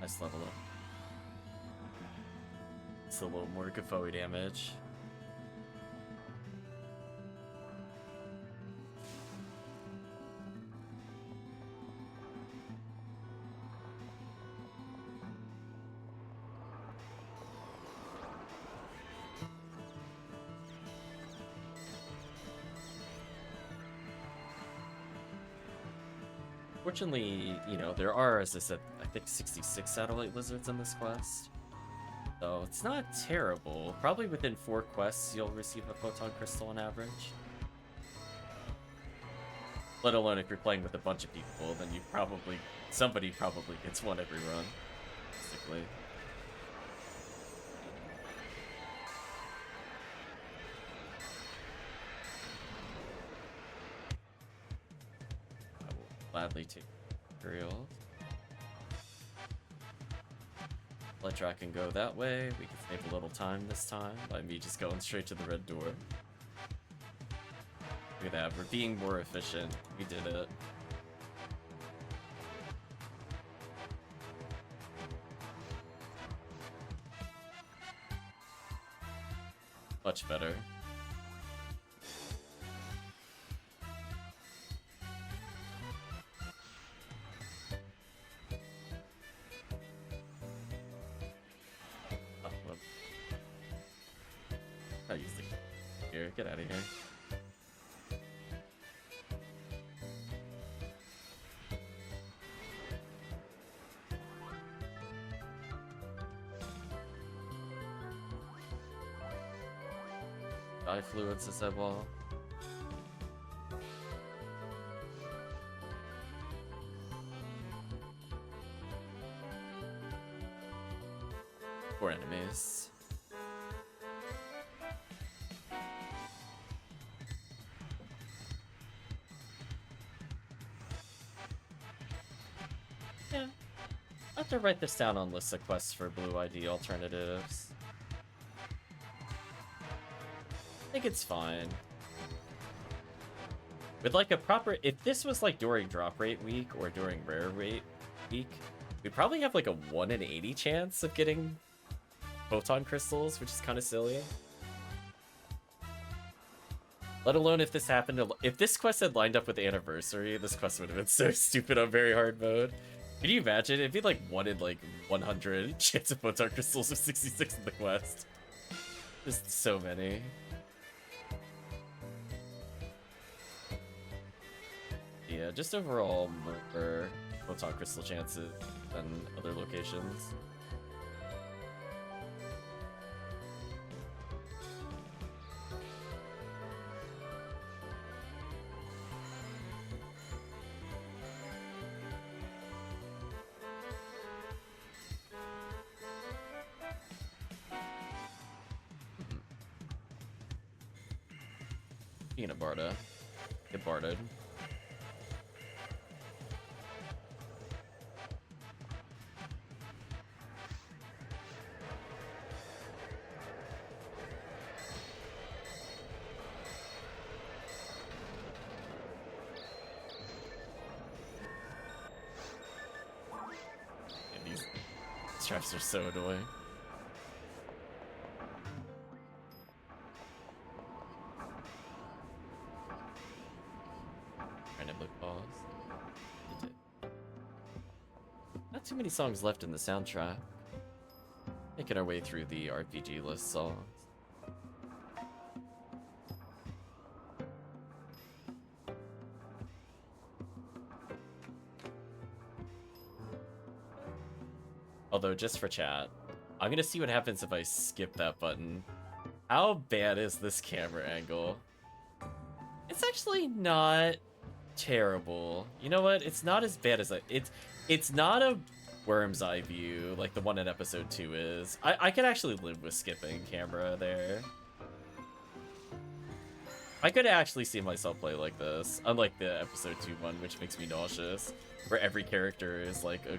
Nice level up. It's a little more Gafoe damage. Fortunately, you know, there are, as I said, I think 66 satellite lizards in this quest. So it's not terrible. Probably within 4 quests, you'll receive a photon crystal on average. Let alone if you're playing with a bunch of people, then somebody probably gets one every run, basically. I will gladly take materials. Let Draken go that way. We can save a little time this time by me just going straight to the red door. Look at that, we're being more efficient. We did it. Much better. I used to here, get out of here. Dye fluids as I wall. Four enemies. Yeah. I have to write this down on lists of quests for Blue ID alternatives. I think it's fine. With like a proper, if this was like during drop rate week or during rare rate week, we'd probably have like a 1 in 80 chance of getting photon crystals, which is kind of silly. Let alone if this happened, if this quest had lined up with the anniversary, this quest would have been so stupid on very hard mode. Can you imagine? It'd be like 1 in like 100 chance of photon crystals with 66 in the quest. Just so many. Yeah, just overall more photon crystal chances than other locations. Being a Barda. Get Barded. Traps are so annoying. Random look pause. Not too many songs left in the soundtrack. Making our way through the RPG list songs. Although, just for chat, I'm gonna see what happens if I skip that button. How bad is this camera angle? It's actually not terrible. You know what? It's not as bad as it's not a worm's eye view like the one in episode 2 is. I could actually live with skipping camera there. I could actually see myself play like this, unlike the episode 2 one, which makes me nauseous, where every character is like a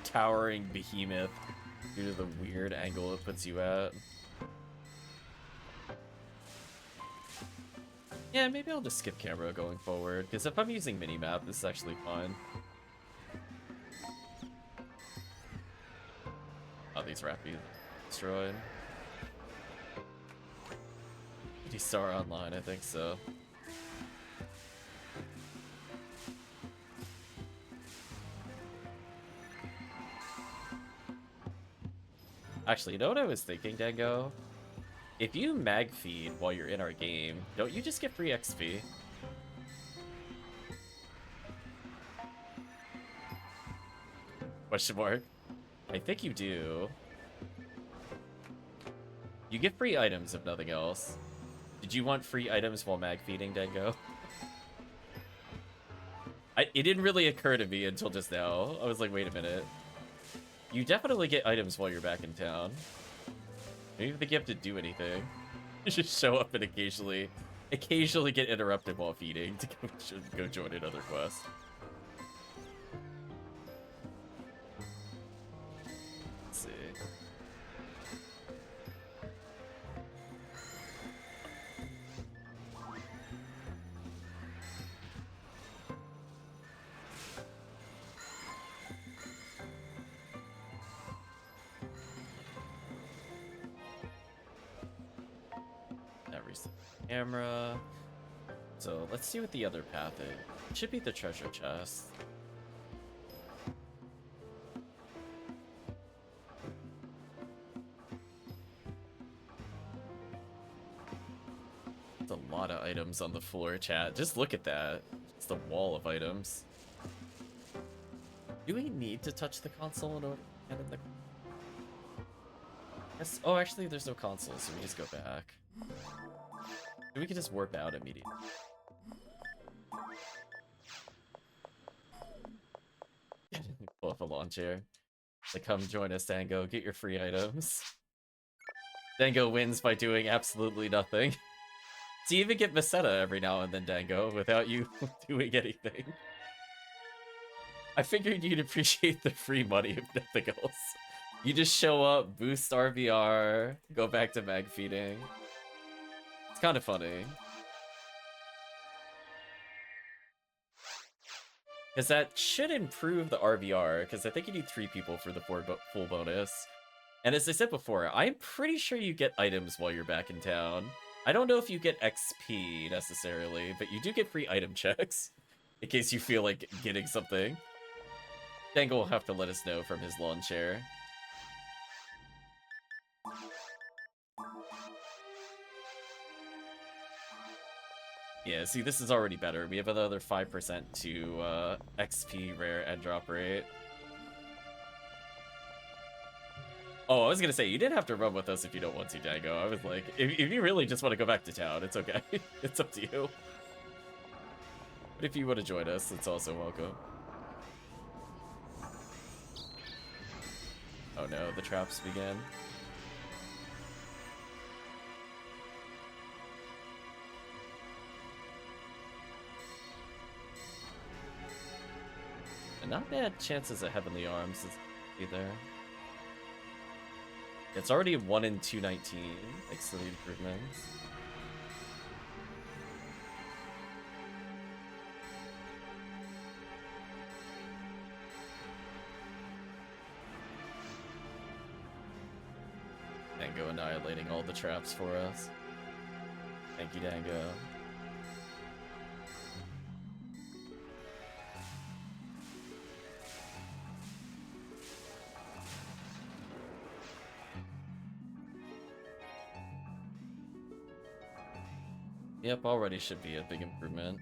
towering behemoth due to the weird angle it puts you at. Yeah, maybe I'll just skip camera going forward, because if I'm using minimap, this is actually fine. Oh, these Rappies destroyed. Did he start online? I think so. Actually, you know what I was thinking, Dango? If you mag feed while you're in our game, don't you just get free XP? Question mark. I think you do. You get free items if nothing else. Did you want free items while mag feeding, Dango? It didn't really occur to me until just now. I was like, wait a minute. You definitely get items while you're back in town. I don't even think you have to do anything. You just show up and occasionally get interrupted while feeding to go join another quest. Let's see. Camera. So let's see what the other path is. It should be the treasure chest. There's a lot of items on the floor, chat. Just look at that. It's the wall of items. Do we need to touch the console in order to get in the... Yes. Oh, actually, there's no console, so we just go back. We could just warp out immediately. Pull up a lawn chair. Like, come join us, Dango. Get your free items. Dango wins by doing absolutely nothing. So you even get Meseta every now and then, Dango, without you doing anything. I figured you'd appreciate the free money if nothing else. You just show up, boost RVR, go back to mag feeding. It's kind of funny. Because that should improve the RVR, because I think you need 3 people for the full bonus. And as I said before, I'm pretty sure you get items while you're back in town. I don't know if you get XP necessarily, but you do get free item checks, in case you feel like getting something. Dangle will have to let us know from his lawn chair. Yeah, see, this is already better. We have another 5% to XP rare and drop rate. Oh, I was gonna say, you didn't have to run with us if you don't want to, Dango. I was like, if you really just want to go back to town, it's okay. It's up to you. But if you want to join us, it's also welcome. Oh no, the traps begin. And not bad chances of Heavenly Arms either. It's already 1 in 219, thanks to the improvements. Dango annihilating all the traps for us. Thank you, Dango. Yep, already should be a big improvement.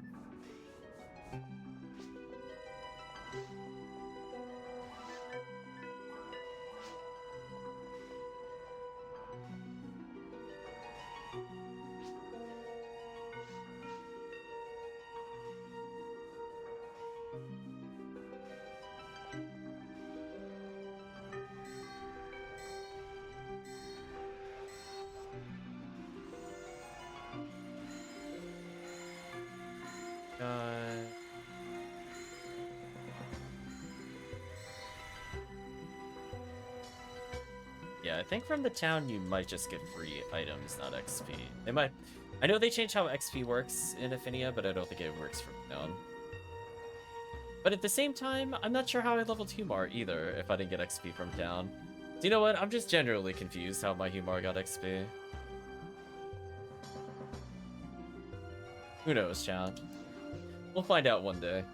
Yeah, I think from the town you might just get free items, not XP. They might... I know they changed how XP works in Ephinea, but I don't think it works from town. But at the same time, I'm not sure how I leveled Humar either if I didn't get XP from town. Do you know what? I'm just generally confused how my Humar got XP. Who knows, chat? We'll find out one day.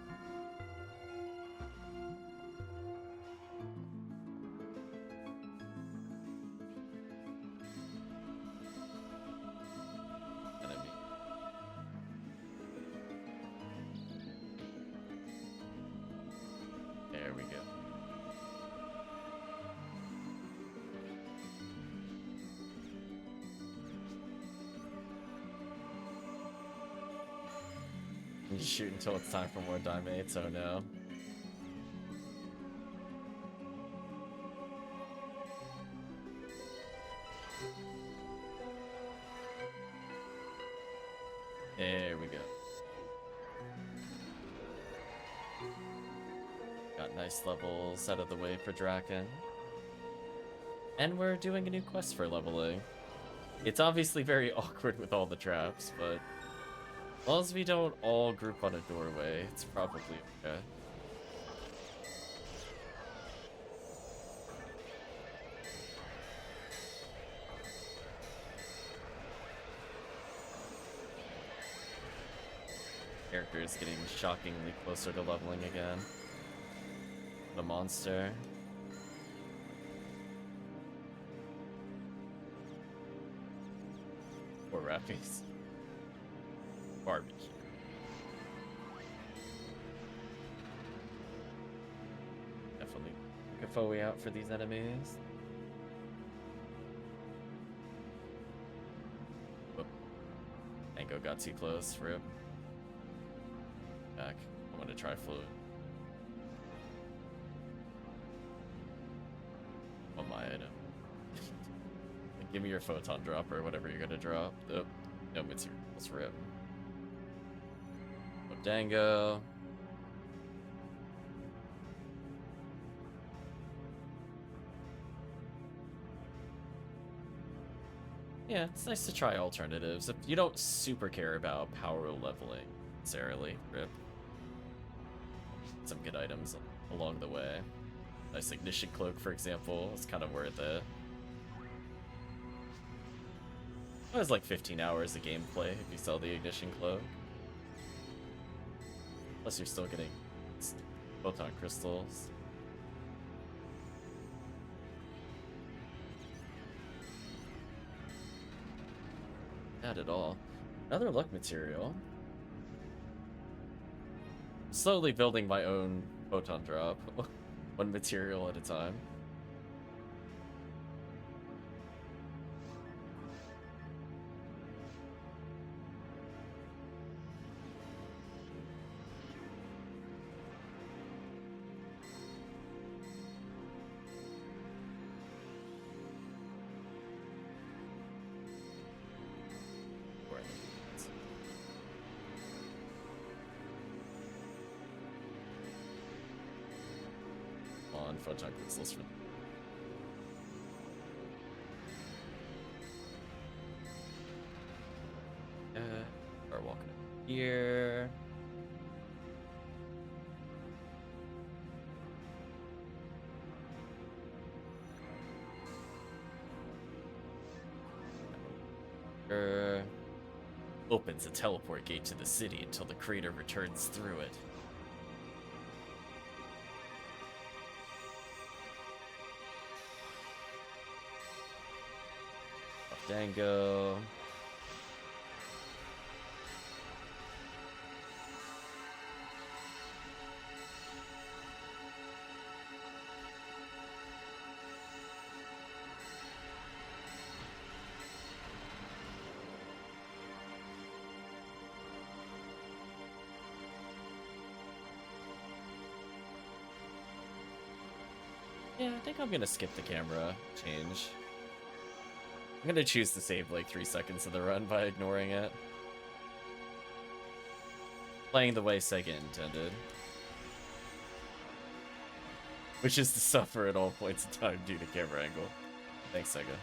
Enemy. There we go. You shoot until it's time for more dimates, oh no. There we go. Got nice levels out of the way for Draken. And we're doing a new quest for leveling. It's obviously very awkward with all the traps, but as long as we don't all group on a doorway, it's probably okay. Character is getting shockingly closer to leveling again. The monster. Or Rappies. Barbecue. Definitely look a foe out for these enemies. Whoop. Tango got too close. Rip. Back. I'm gonna try fluid. On my item. Give me your photon dropper, whatever you're gonna drop. Oh, no materials. Rip. Dango. Yeah, it's nice to try alternatives. If you don't super care about power leveling necessarily, Rip. Some good items along the way. Nice ignition cloak, for example. It's kind of worth it. It was like 15 hours of gameplay if you sell the ignition cloak. Plus you're still getting photon crystals. Not at all. Another luck material. Slowly building my own photon drop. One material at a time. Photon crystals for are walking up here. Opens a teleport gate to the city until the creator returns through it. Dango. Yeah, I think I'm gonna skip the camera change. I'm gonna choose to save like 3 seconds of the run by ignoring it. Playing the way Sega intended. Which is to suffer at all points in time due to camera angle. Thanks, Sega.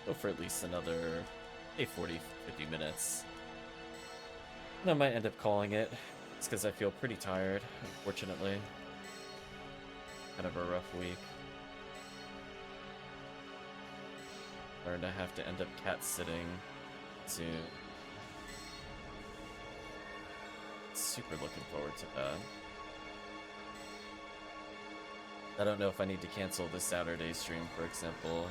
Go for at least another, say 40, 50 minutes. And I might end up calling it. It's because I feel pretty tired, unfortunately. Kind of a rough week. Learned I have to end up cat sitting soon. Super looking forward to that. I don't know if I need to cancel this Saturday stream, for example.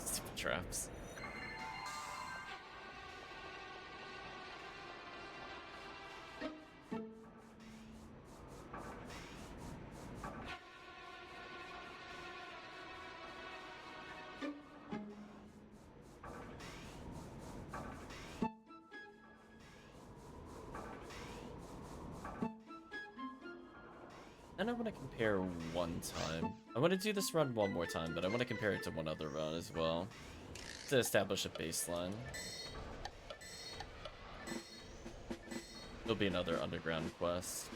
Stupid traps. And I want to compare one time. I want to do this run one more time, but I want to compare it to one other run as well, to establish a baseline. There'll be another underground quest.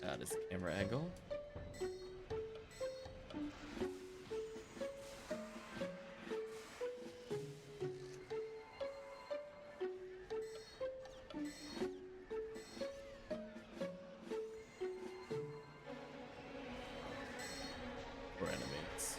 That is the camera angle. Or animates.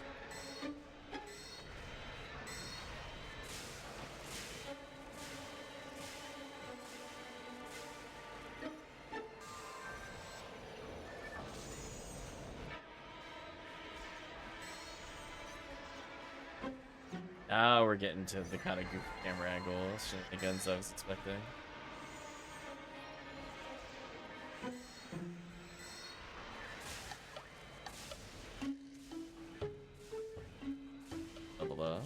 Now we're getting to the kind of goofy camera angle shenanigans I was expecting. Level up.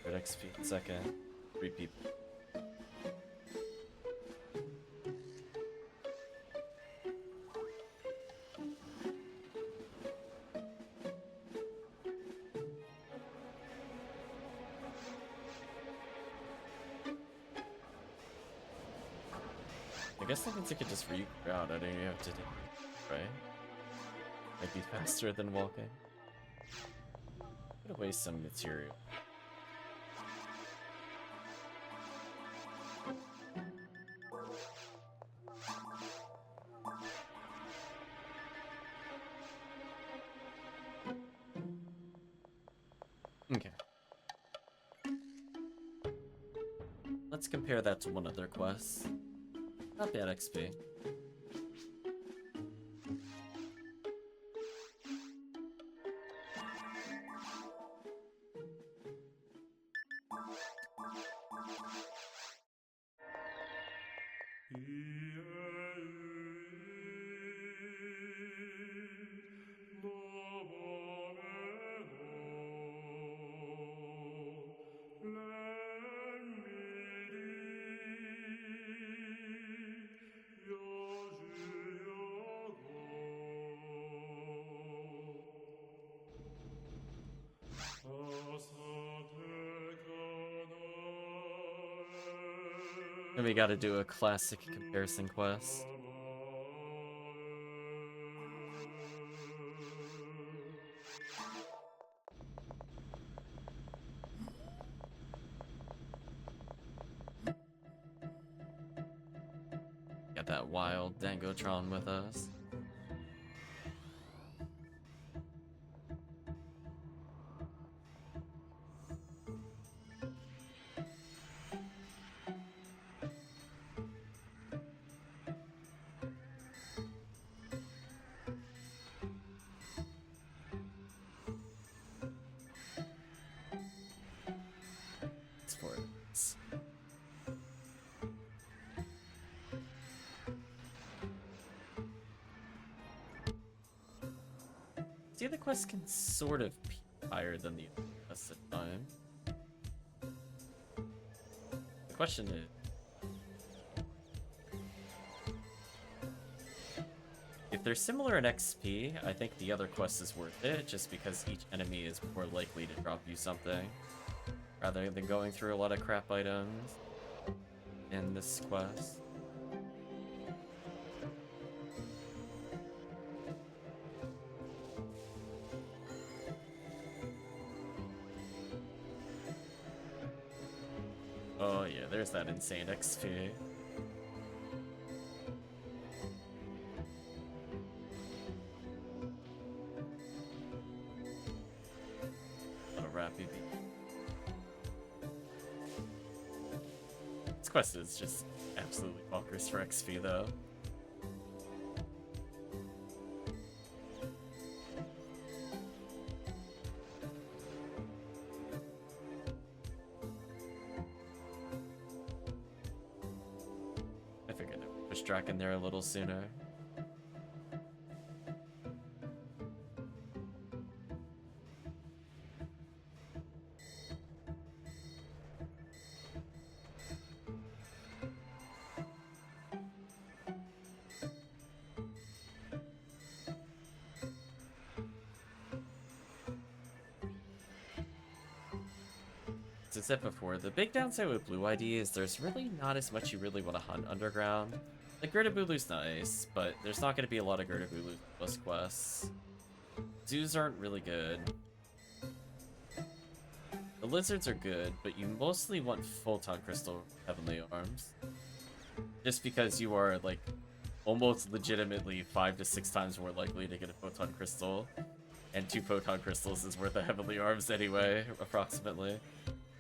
XP second. 3 people. I guess that means I could just reroute. I don't even have to do it, right? Might be faster than walking. Gonna waste some material. Okay. Let's compare that to one other quest. Not bad XP. And we gotta do a classic comparison quest. Got that wild Dangotron with us. It's for it. See, the quest can sort of peak higher than the other quests at time. The question is, if they're similar in XP, I think the other quest is worth it, just because each enemy is more likely to drop you something, rather than going through a lot of crap items in this quest. Oh yeah, there's that insane XP. This quest is just absolutely bonkers for XP though. I figured I would push Draken there a little sooner. As I said before, the big downside with Blue ID is there's really not as much you really want to hunt underground. Like, Gertabulu's nice, but there's not going to be a lot of Gertabulu plus quests. Zoos aren't really good. The lizards are good, but you mostly want Photon Crystal Heavenly Arms. Just because you are, like, almost legitimately 5 to 6 times more likely to get a Photon Crystal. And 2 Photon Crystals is worth a Heavenly Arms anyway, approximately.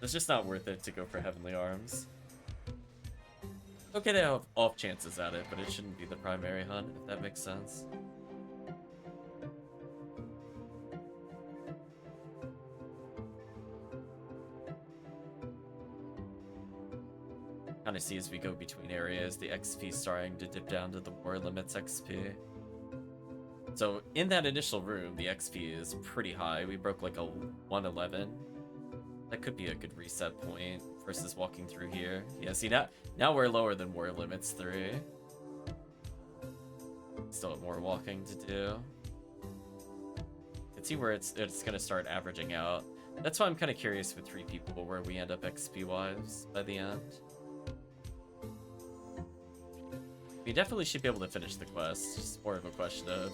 It's just not worth it to go for Heavenly Arms. Okay, they have off chances at it, but it shouldn't be the primary hunt, if that makes sense. Kind of see as we go between areas, the XP starting to dip down to the war limits XP. So in that initial room, the XP is pretty high. We broke like a 111. That could be a good reset point versus walking through here. Yeah, see, now we're lower than war limits 3. Still have more walking to do. You can see where it's gonna start averaging out. That's why I'm kind of curious with 3 people where we end up XP-wise by the end. We definitely should be able to finish the quest. It's just more of a question of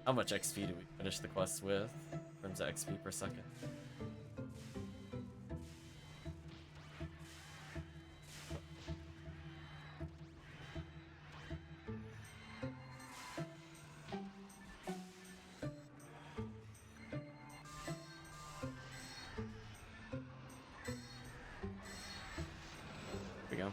how much XP do we finish the quest with in terms of XP per second. Here we go.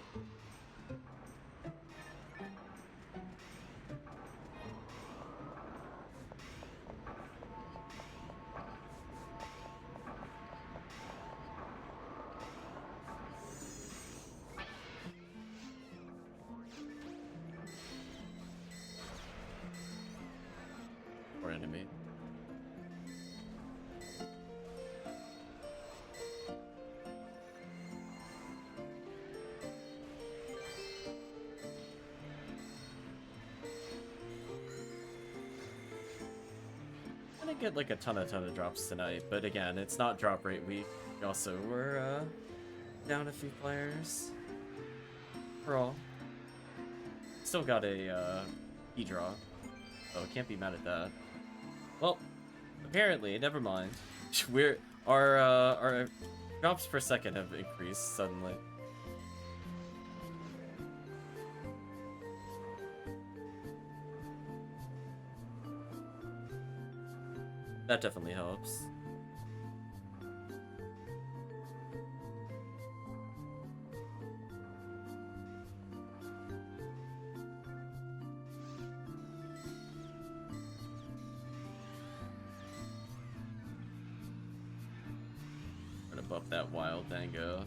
Or enemy. I didn't get like a ton of drops tonight, but again, it's not drop rate week. We also were down a few players. Overall, still got a E-draw. Oh, can't be mad at that. Well, apparently, never mind. Our drops per second have increased suddenly. That definitely helps. Right above that wild dango.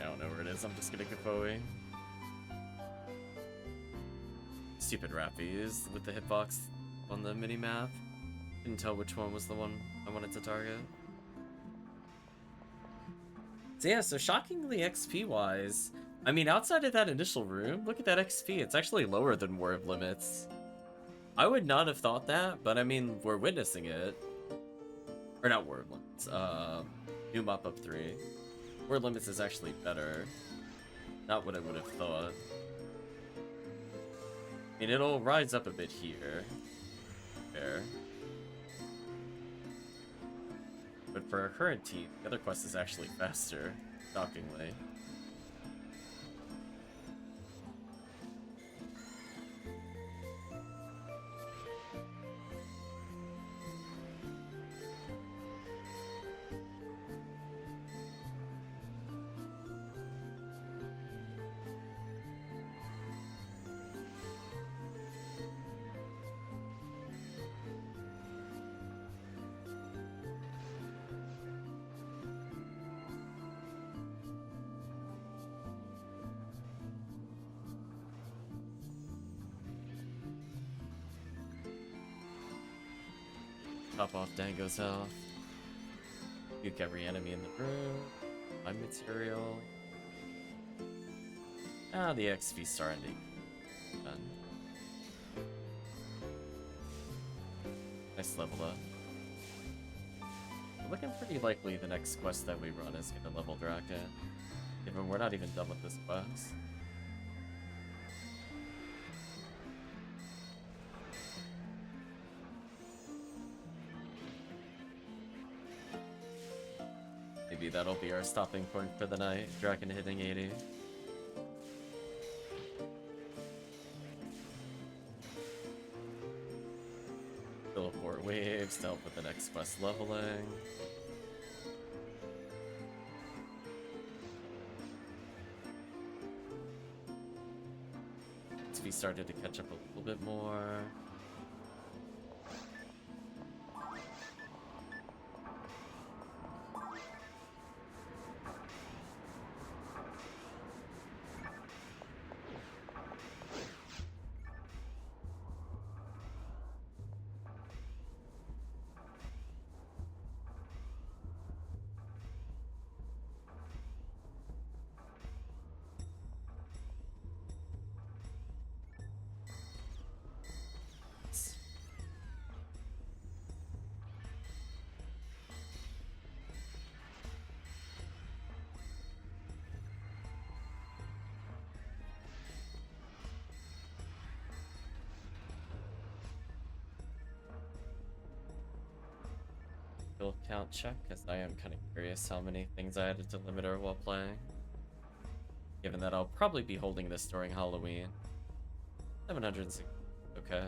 I don't know where it is, I'm just gonna go forward. Stupid rappies with the hitbox on the mini-map. Couldn't tell which one was the one I wanted to target. So yeah, so shockingly XP-wise, I mean, outside of that initial room, look at that XP. It's actually lower than War of Limits. I would not have thought that, but I mean, we're witnessing it. Or not War of Limits, New Mop Up 3. War of Limits is actually better. Not what I would have thought. I mean, it'll rise up a bit here. There. But for our current team, the other quest is actually faster, shockingly. Top off Dango's health. Nuke every enemy in the room. My material. Ah, the XP starting to done. Nice level up. Looking pretty likely the next quest that we run is gonna level Draken. Given we're not even done with this quest. Maybe that'll be our stopping point for the night. Draken hitting 80. Teleport waves to help with the next quest leveling. XP started to catch up a little bit more. Count check, because I am kind of curious how many things I added to limiter while playing. Given that I'll probably be holding this during Halloween. 760. Okay.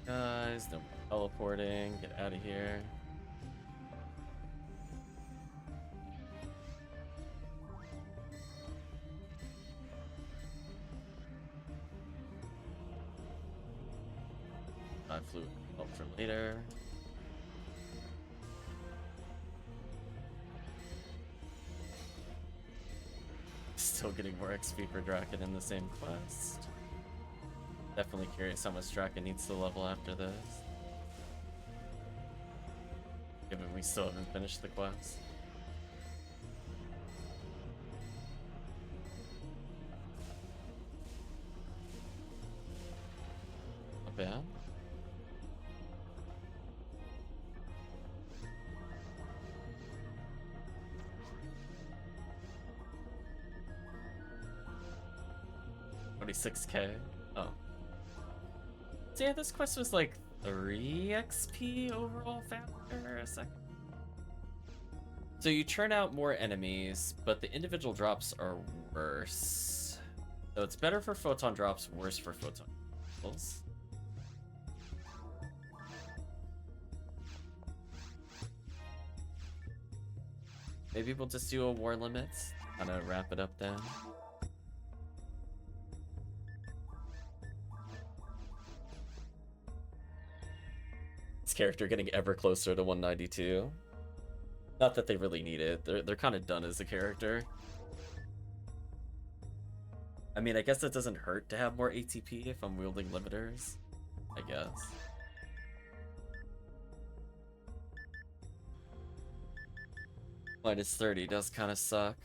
Guys, no more teleporting. Get out of here. I flew up for later. Still getting more XP for Draken in the same quest. Definitely curious how much Draken needs to level after this. Given we still haven't finished the quest. Not bad. $46K. Oh. So yeah, this quest was like 3 XP overall faster a second. So you churn out more enemies, but the individual drops are worse. So it's better for photon drops, worse for photon kills. Maybe we'll just do a war limits, kind of wrap it up then. This character getting ever closer to 192. Not that they really need it. They're kind of done as a character. I mean, I guess it doesn't hurt to have more ATP if I'm wielding limiters. I guess. Minus 30 does kind of suck.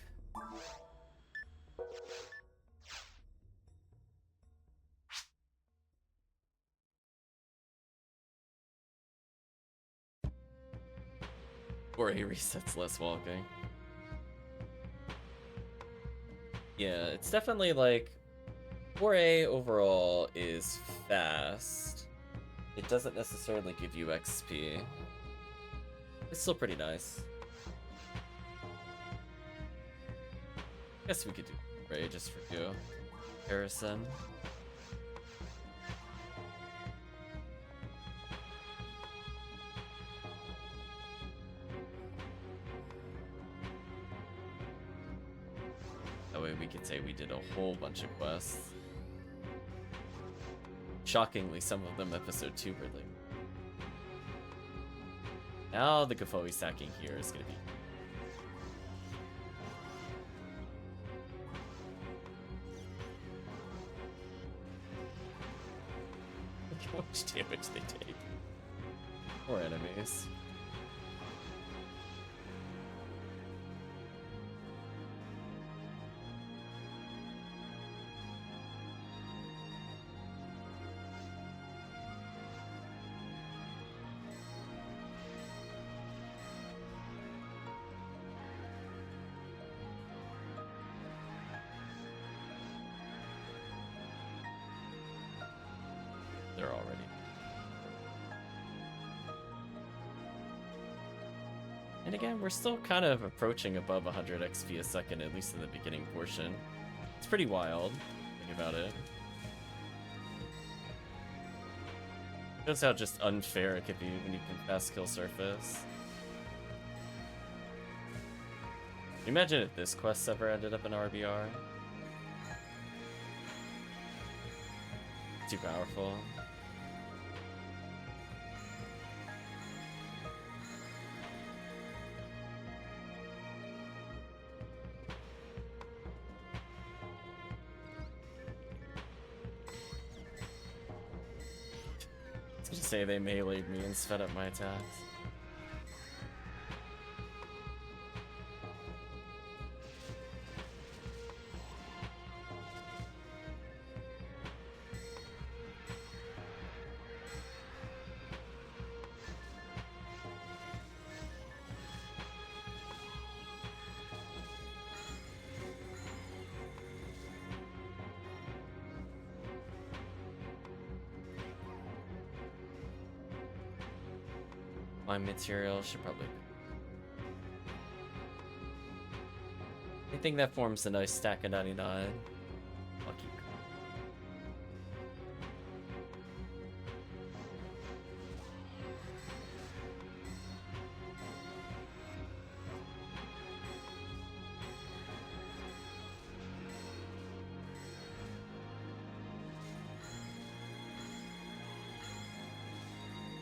Or he resets less walking. Yeah, it's definitely like 4A overall is fast. It doesn't necessarily give you XP. It's still pretty nice. Guess we could do Ray just for you. Harrison. That way we could say we did a whole bunch of quests. Shockingly, some of them episode 2 were like. Now the Gafoi stacking here is gonna be. Look how much damage they take. Poor enemies. They're already. And again, we're still kind of approaching above 100 XP a second, at least in the beginning portion. It's pretty wild, think about it. Shows how just unfair it could be when you can fast kill surface. Imagine if this quest ever ended up in RBR. Too powerful. Just say they meleeed me and sped up my attacks. My material should probably. Anything that forms a nice stack of 99. I'll keep.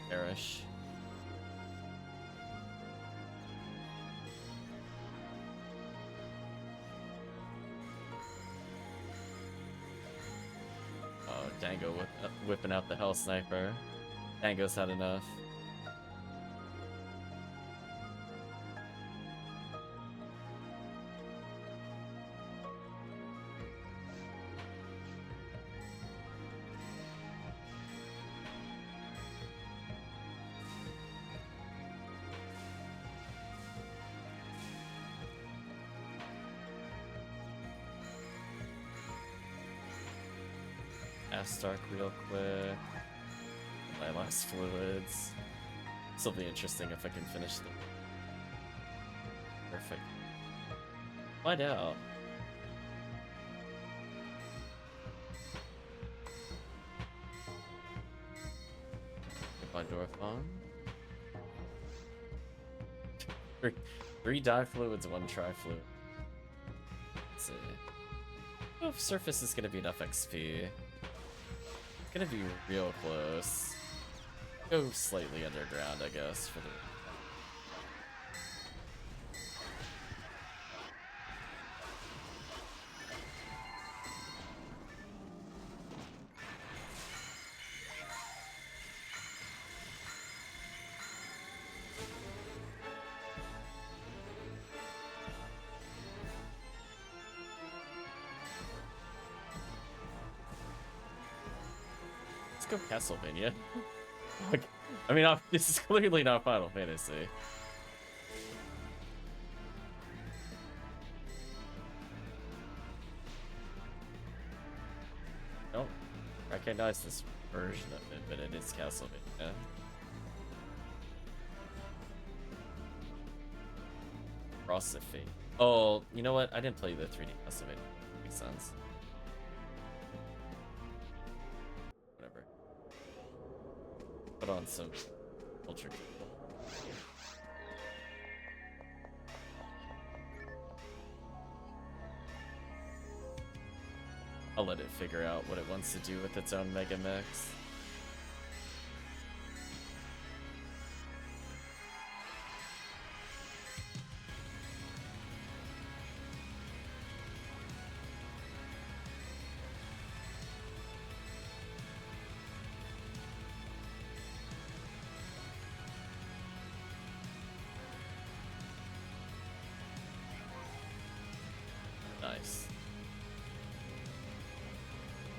Perish. Tango whipping out the Hell Sniper. Tango's had enough. Stark real quick. My last fluids. This will be interesting if I can finish them. Perfect. Find out. Goodbye, Dorfon. Three dye fluids, one tri fluid. Let's see. Oh, surface is gonna be enough XP. It's gonna be real close. Go slightly underground, I guess, for the... Go Castlevania. I mean, this is clearly not Final Fantasy. Don't recognize this version of it, but it is Castlevania. Cross the Fate. Oh, you know what? I didn't play the 3D Castlevania. Makes sense. Put on some culture. I'll let it figure out what it wants to do with its own Mega Mix. Nice.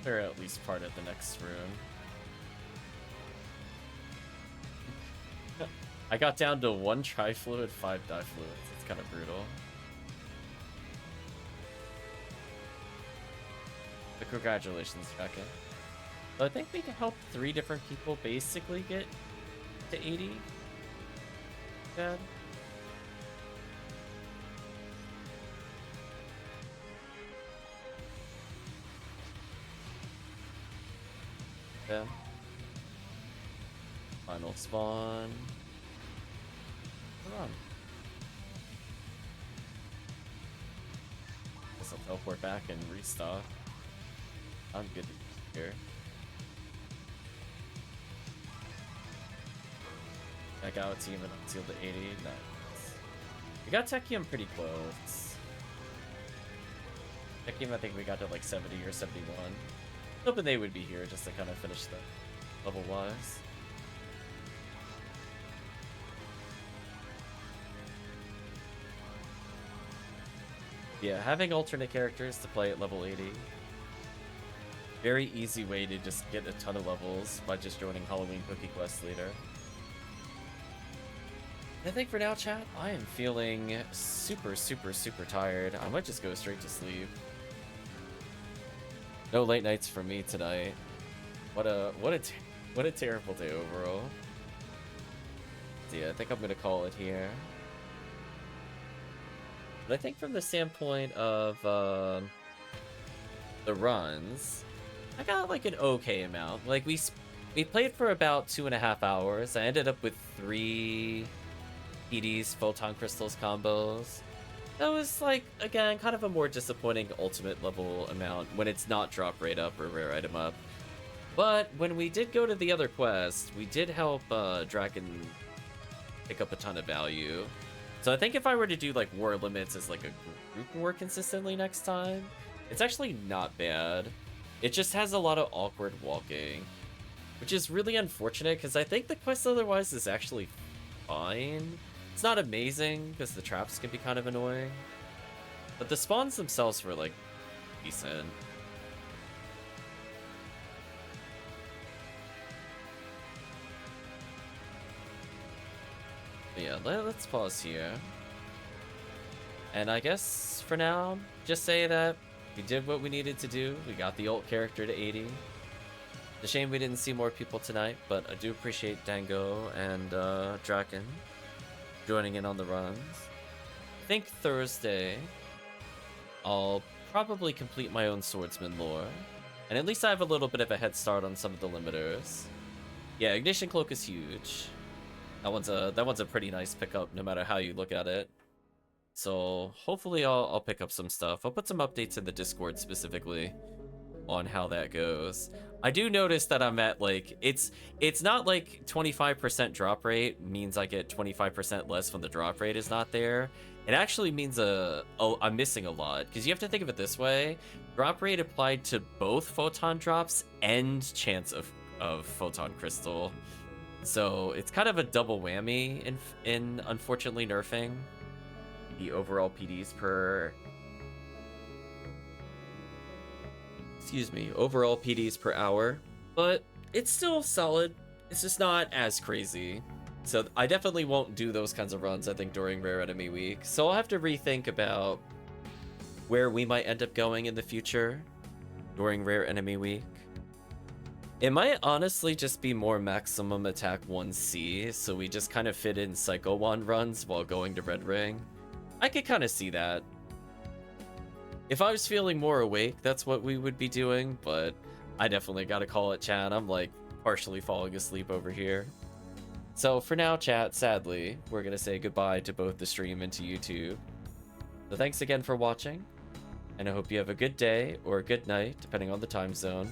They're at least part of the next room. I got down to 1 tri-fluid, 5 di-fluids. It's kind of brutal. But congratulations, Becca. So I think we can help 3 different people basically get to 80. Dad. Yeah. Final spawn. Come on. Guess I'll teleport back and restock. I'm good to be here. Back out team and unseal the 80. Nice. We got Tekkium pretty close. Tekkium, I think we got to like 70 or 71. Hoping they would be here just to kind of finish the level wise. Yeah, having alternate characters to play at level 80. Very easy way to just get a ton of levels by just joining Halloween Cookie Quest later. I think for now, chat, I am feeling super tired. I might just go straight to sleep. No late nights for me tonight. What a terrible day overall. So yeah, I think I'm gonna call it here. But I think from the standpoint of the runs, I got like an okay amount. Like we played for about 2.5 hours. I ended up with 3 PDs, photon crystals combos. That was, like, again, kind of a more disappointing ultimate level amount when it's not drop rate up or rare item up. But when we did go to the other quest, we did help Draken pick up a ton of value. So I think if I were to do, like, war limits as, like, a group more consistently next time, it's actually not bad. It just has a lot of awkward walking, which is really unfortunate because I think the quest otherwise is actually fine. It's not amazing because the traps can be kind of annoying, but the spawns themselves were like decent. But yeah, let's pause here. And I guess for now, just say that we did what we needed to do. We got the ult character to 80. It's a shame we didn't see more people tonight, but I do appreciate Dango and Draken joining in on the runs. I think Thursday, I'll probably complete my own swordsman lore. And at least I have a little bit of a head start on some of the limiters. Yeah, Ignition Cloak is huge. That one's a pretty nice pickup no matter how you look at it. So hopefully I'll pick up some stuff. I'll put some updates in the Discord specifically on how that goes. I do notice that I'm at like, it's not like 25% drop rate means I get 25% less when the drop rate is not there. It actually means I'm missing a lot, because you have to think of it this way. Drop rate applied to both photon drops and chance of photon crystal. So it's kind of a double whammy in unfortunately nerfing the overall PDs per... overall PDs per hour. But it's still solid. It's just not as crazy. So I definitely won't do those kinds of runs, I think, during Rare Enemy Week. So I'll have to rethink about where we might end up going in the future during Rare Enemy Week. It might honestly just be more maximum attack 1C, so we just kind of fit in Psycho Wand runs while going to Red Ring. I could kind of see that. If I was feeling more awake, that's what we would be doing, but I definitely gotta call it, chat. I'm like partially falling asleep over here. So for now, chat, sadly, we're gonna say goodbye to both the stream and to YouTube. So thanks again for watching, and I hope you have a good day or a good night, depending on the time zone.